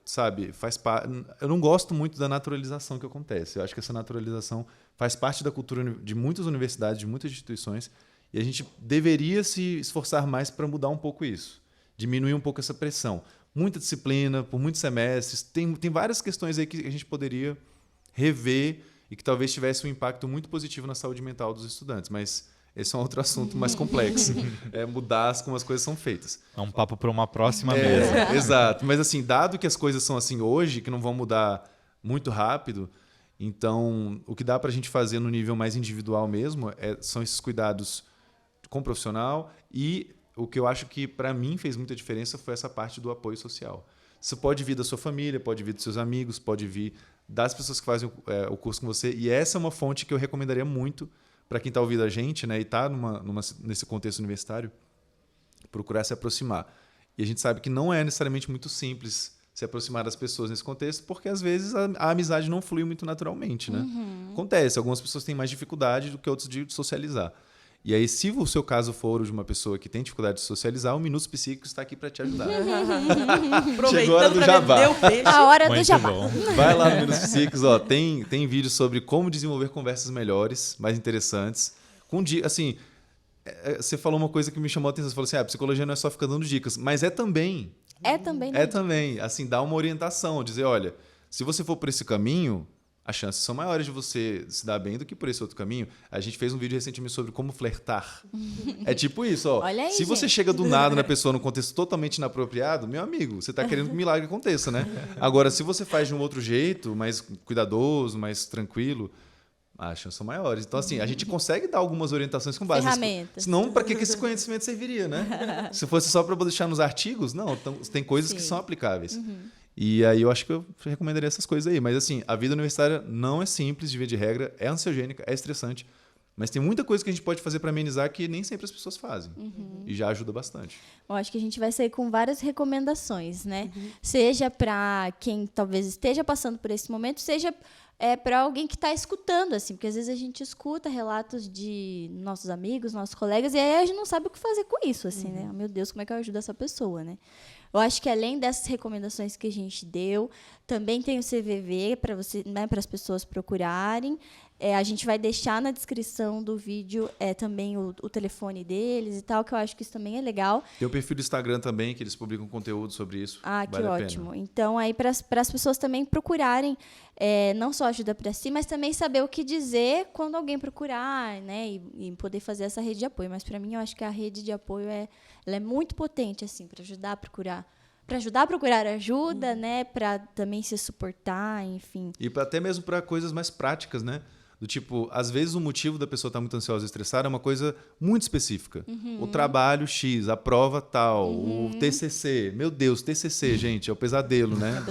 sabe, faz parte... Eu não gosto muito da naturalização que acontece. Eu acho que essa naturalização faz parte da cultura de muitas universidades, de muitas instituições. E a gente deveria se esforçar mais para mudar um pouco isso. Diminuir um pouco essa pressão. Muita disciplina, por muitos semestres. Tem várias questões aí que a gente poderia rever e que talvez tivesse um impacto muito positivo na saúde mental dos estudantes. Mas esse é um outro assunto mais complexo. É mudar como as coisas são feitas. É um papo para uma próxima mesa. Exato. Mas assim, dado que as coisas são assim hoje, que não vão mudar muito rápido, então o que dá para a gente fazer no nível mais individual mesmo são esses cuidados com o profissional, e o que eu acho que para mim fez muita diferença foi essa parte do apoio social. Isso pode vir da sua família, pode vir dos seus amigos, pode vir das pessoas que fazem o curso com você, e essa é uma fonte que eu recomendaria muito para quem está ouvindo a gente, né, e está nesse contexto universitário, procurar se aproximar. E a gente sabe que não é necessariamente muito simples se aproximar das pessoas nesse contexto, porque às vezes a amizade não flui muito naturalmente, né? Acontece, algumas pessoas têm mais dificuldade do que outros de socializar. E aí, se o seu caso for de uma pessoa que tem dificuldade de socializar, o Minutos Psíquicos está aqui para te ajudar. Chegou a hora do jabá. A hora do jabá. Vai lá no Minutos Psíquicos, tem vídeo sobre como desenvolver conversas melhores, mais interessantes. Assim, você falou uma coisa que me chamou a atenção. Você falou assim, a psicologia não é só ficar dando dicas, mas é também. É também. É também. Assim, dar uma orientação, dizer, olha, se você for por esse caminho, as chances são maiores de você se dar bem do que por esse outro caminho. A gente fez um vídeo recentemente sobre como flertar. É tipo isso, ó. Olha aí, se você chega do nada na pessoa num contexto totalmente inapropriado, meu amigo, você está querendo que o milagre aconteça, né? Agora, se você faz de um outro jeito, mais cuidadoso, mais tranquilo, as chances são maiores. Então, assim, a gente consegue dar algumas orientações com base ferramentas. Senão, para que esse conhecimento serviria, né? Se fosse só para deixar nos artigos, não. Então, tem coisas que são aplicáveis. E aí eu acho que eu recomendaria essas coisas aí. Mas assim, a vida universitária não é simples, de via de regra, é ansiogênica, é estressante. Mas tem muita coisa que a gente pode fazer para amenizar que nem sempre as pessoas fazem. E já ajuda bastante. Eu acho que a gente vai sair com várias recomendações, né? Seja para quem talvez esteja passando por esse momento, seja para alguém que está escutando, assim. Porque às vezes a gente escuta relatos de nossos amigos, nossos colegas, e aí a gente não sabe o que fazer com isso, assim, né? Meu Deus, como é que eu ajudo essa pessoa, né? Eu acho que além dessas recomendações que a gente deu, também tem o CVV para você, né, para as pessoas procurarem. A gente vai deixar na descrição do vídeo também o telefone deles e tal, que eu acho que isso também é legal. Tem o perfil do Instagram também, que eles publicam conteúdo sobre isso. Ah, que ótimo. Então, aí para as pessoas também procurarem não só ajuda para si, mas também saber o que dizer quando alguém procurar, né, e poder fazer essa rede de apoio. Mas, para mim, eu acho que a rede de apoio ela é muito potente, assim, para ajudar a procurar ajuda, né, para também se suportar, enfim. E até mesmo para coisas mais práticas, né? Do tipo, às vezes o motivo da pessoa estar muito ansiosa e estressada é uma coisa muito específica. O trabalho X, a prova tal, o TCC. Meu Deus, TCC, gente, é o pesadelo, né?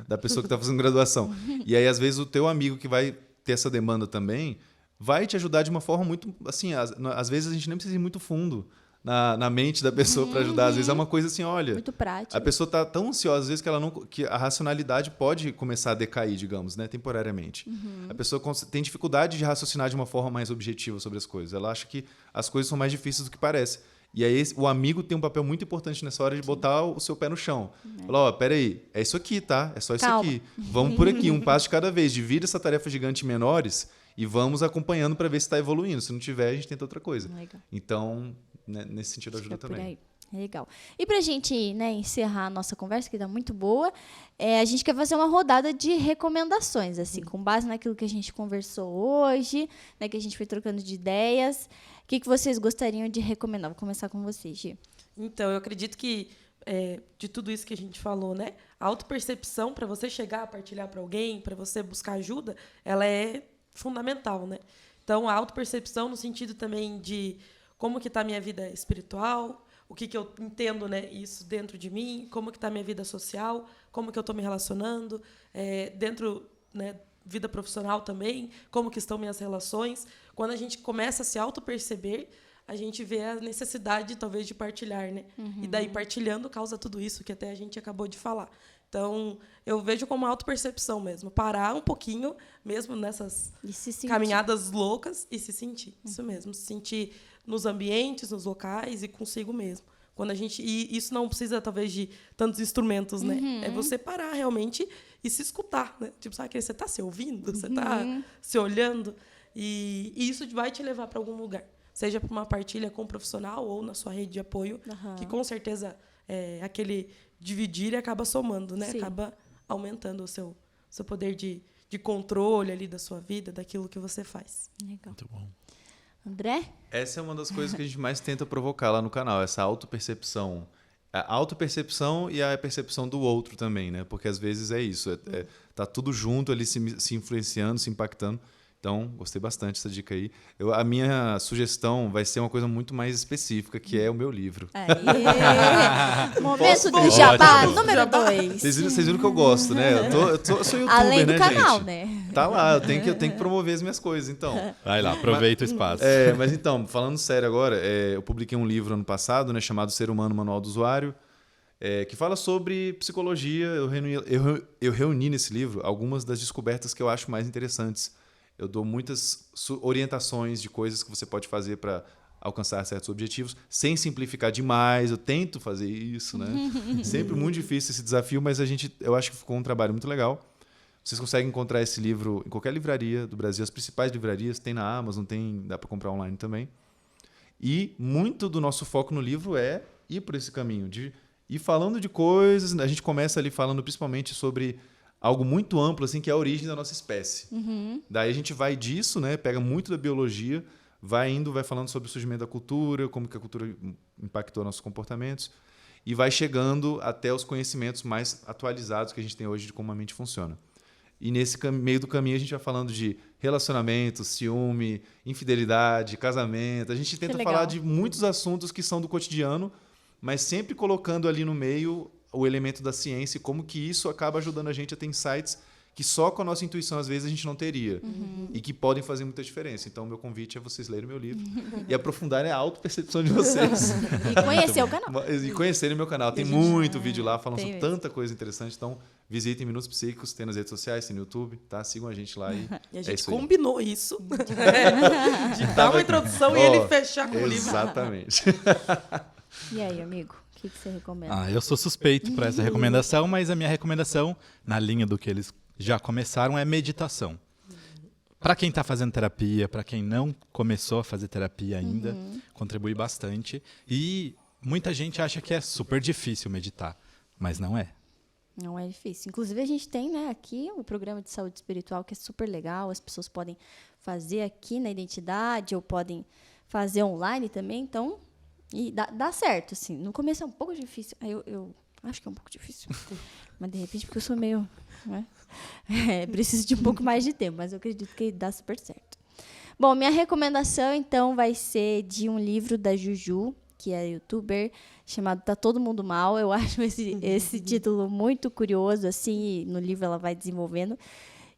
Da pessoa que está fazendo graduação. E aí, às vezes, o teu amigo que vai ter essa demanda também vai te ajudar de uma forma muito... Assim, às vezes a gente nem precisa ir muito fundo na mente da pessoa para ajudar. Às vezes é uma coisa assim, olha... Muito prático. A pessoa está tão ansiosa, às vezes, que a racionalidade pode começar a decair, digamos, né, temporariamente. A pessoa tem dificuldade de raciocinar de uma forma mais objetiva sobre as coisas. Ela acha que as coisas são mais difíceis do que parece. E aí o amigo tem um papel muito importante nessa hora de botar o seu pé no chão. Falar, peraí, é isso aqui, tá? É só isso aqui. Vamos por aqui, um passo de cada vez. Divide essa tarefa gigante em menores e vamos acompanhando para ver se está evoluindo. Se não tiver, a gente tenta outra coisa. Legal. Então... Nesse sentido ajuda também. Legal. E para a gente, né, encerrar a nossa conversa, que está muito boa, a gente quer fazer uma rodada de recomendações, assim, com base naquilo que a gente conversou hoje, né, que a gente foi trocando de ideias. O que vocês gostariam de recomendar? Vou começar com vocês, Gi. Então, eu acredito que de tudo isso que a gente falou, né, a autopercepção, para você chegar a partilhar para alguém, para você buscar ajuda, ela é fundamental, né? Então, a autopercepção no sentido também de como que está a minha vida espiritual, o que eu entendo, né, isso dentro de mim, como que está a minha vida social, como que eu estou me relacionando, dentro, né, vida profissional também, como que estão minhas relações. Quando a gente começa a se auto-perceber, a gente vê a necessidade, talvez, de partilhar, né? E daí, partilhando, causa tudo isso que até a gente acabou de falar. Então, eu vejo como autopercepção mesmo. Parar um pouquinho, mesmo nessas caminhadas loucas, e se sentir. Isso mesmo, se sentir nos ambientes, nos locais e consigo mesmo. Quando a gente, e isso não precisa, talvez, de tantos instrumentos, né? É você parar realmente e se escutar, né? Tipo, sabe que você está se ouvindo? Você está se olhando? E isso vai te levar para algum lugar. Seja para uma partilha com um profissional ou na sua rede de apoio, que com certeza aquele dividir acaba somando, né? Sim. Acaba aumentando o seu poder de de controle ali da sua vida, daquilo que você faz. Legal. Muito bom. André? Essa é uma das coisas que a gente mais tenta provocar lá no canal, essa autopercepção. A autopercepção e a percepção do outro também, né? Porque às vezes é isso, tá tudo junto ali se influenciando, se impactando. Então, gostei bastante dessa dica aí. A minha sugestão vai ser uma coisa muito mais específica, que é o meu livro. Momento do jabá número 2. Vocês viram que eu gosto, né? Eu sou youtuber, além do né, canal, gente? né? Tá lá, eu tenho que promover as minhas coisas, então. Vai lá, aproveita o espaço. Mas então, falando sério agora, eu publiquei um livro ano passado, né, chamado Ser Humano, Manual do Usuário, que fala sobre psicologia. Eu reuni nesse livro algumas das descobertas que eu acho mais interessantes. Eu dou muitas orientações de coisas que você pode fazer para alcançar certos objetivos, sem simplificar demais. Eu tento fazer isso, né? Sempre muito difícil esse desafio, mas eu acho que ficou um trabalho muito legal. Vocês conseguem encontrar esse livro em qualquer livraria do Brasil, as principais livrarias, tem na Amazon, dá para comprar online também. E muito do nosso foco no livro é ir por esse caminho, de ir falando de coisas. A gente começa ali falando principalmente sobre algo muito amplo, assim, que é a origem da nossa espécie. Daí a gente vai disso, né? Pega muito da biologia, vai falando sobre o surgimento da cultura, como que a cultura impactou nossos comportamentos, e vai chegando até os conhecimentos mais atualizados que a gente tem hoje de como a mente funciona. E nesse meio do caminho a gente vai falando de relacionamento, ciúme, infidelidade, casamento. A gente tenta falar de muitos assuntos que são do cotidiano, mas sempre colocando ali no meio o elemento da ciência e como que isso acaba ajudando a gente a ter insights que só com a nossa intuição, às vezes, a gente não teria. E que podem fazer muita diferença. Então, o meu convite é vocês lerem o meu livro e aprofundarem a autopercepção de vocês. E conhecer o canal. E conhecerem o meu canal. Tem muito vídeo lá falando sobre tanta coisa interessante. Então, visitem Minutos Psíquicos, tem nas redes sociais, tem no YouTube, tá? Sigam a gente lá. E a gente combinou isso. De dar uma introdução e ele fechar com o livro. Exatamente. E aí, amigo? O que você recomenda? Eu sou suspeito para essa recomendação, mas a minha recomendação, na linha do que eles já começaram, é meditação. Para quem está fazendo terapia, para quem não começou a fazer terapia ainda, contribui bastante. E muita gente acha que é super difícil meditar, mas não é. Não é difícil. Inclusive, a gente tem, né, aqui o programa de saúde espiritual, que é super legal. As pessoas podem fazer aqui na identidade ou podem fazer online também. Então, e dá certo, assim. No começo é um pouco difícil. Eu acho que é um pouco difícil. Mas, de repente, porque eu sou meio... Né? Preciso de um pouco mais de tempo, mas eu acredito que dá super certo. Bom, minha recomendação, então, vai ser de um livro da Juju, que é youtuber, chamado Tá Todo Mundo Mal. Eu acho esse título muito curioso, assim, e no livro ela vai desenvolvendo.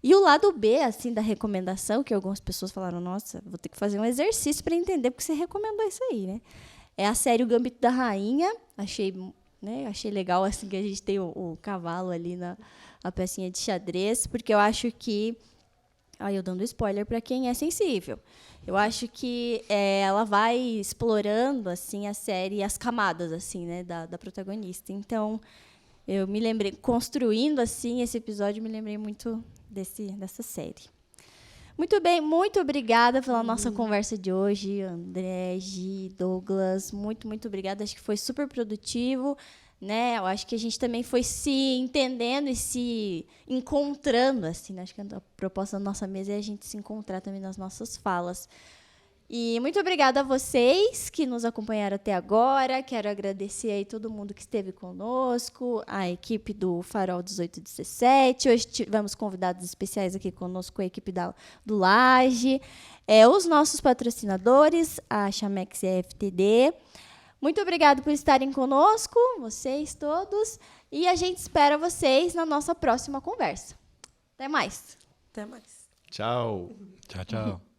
E o lado B, assim, da recomendação, que algumas pessoas falaram, nossa, vou ter que fazer um exercício para entender porque você recomendou isso aí, né? É a série O Gambito da Rainha. Achei legal, assim, que a gente tem o cavalo ali na pecinha de xadrez, porque eu acho que... eu dando spoiler para quem é sensível. Eu acho que ela vai explorando, assim, a série, as camadas, assim, né, da protagonista. Então, eu me lembrei, construindo, assim, esse episódio, me lembrei muito dessa série. Muito bem, muito obrigada pela nossa conversa de hoje, André, Gi, Douglas. Muito, muito obrigada. Acho que foi super produtivo, né? Eu acho que a gente também foi se entendendo e se encontrando, assim, né? Acho que a proposta da nossa mesa é a gente se encontrar também nas nossas falas. E muito obrigada a vocês que nos acompanharam até agora. Quero agradecer aí todo mundo que esteve conosco, a equipe do Farol 1817. Hoje tivemos convidados especiais aqui conosco, a equipe do Laje, os nossos patrocinadores, a Chamex e a FTD. Muito obrigada por estarem conosco, vocês todos. E a gente espera vocês na nossa próxima conversa. Até mais. Até mais. Tchau. Tchau, tchau.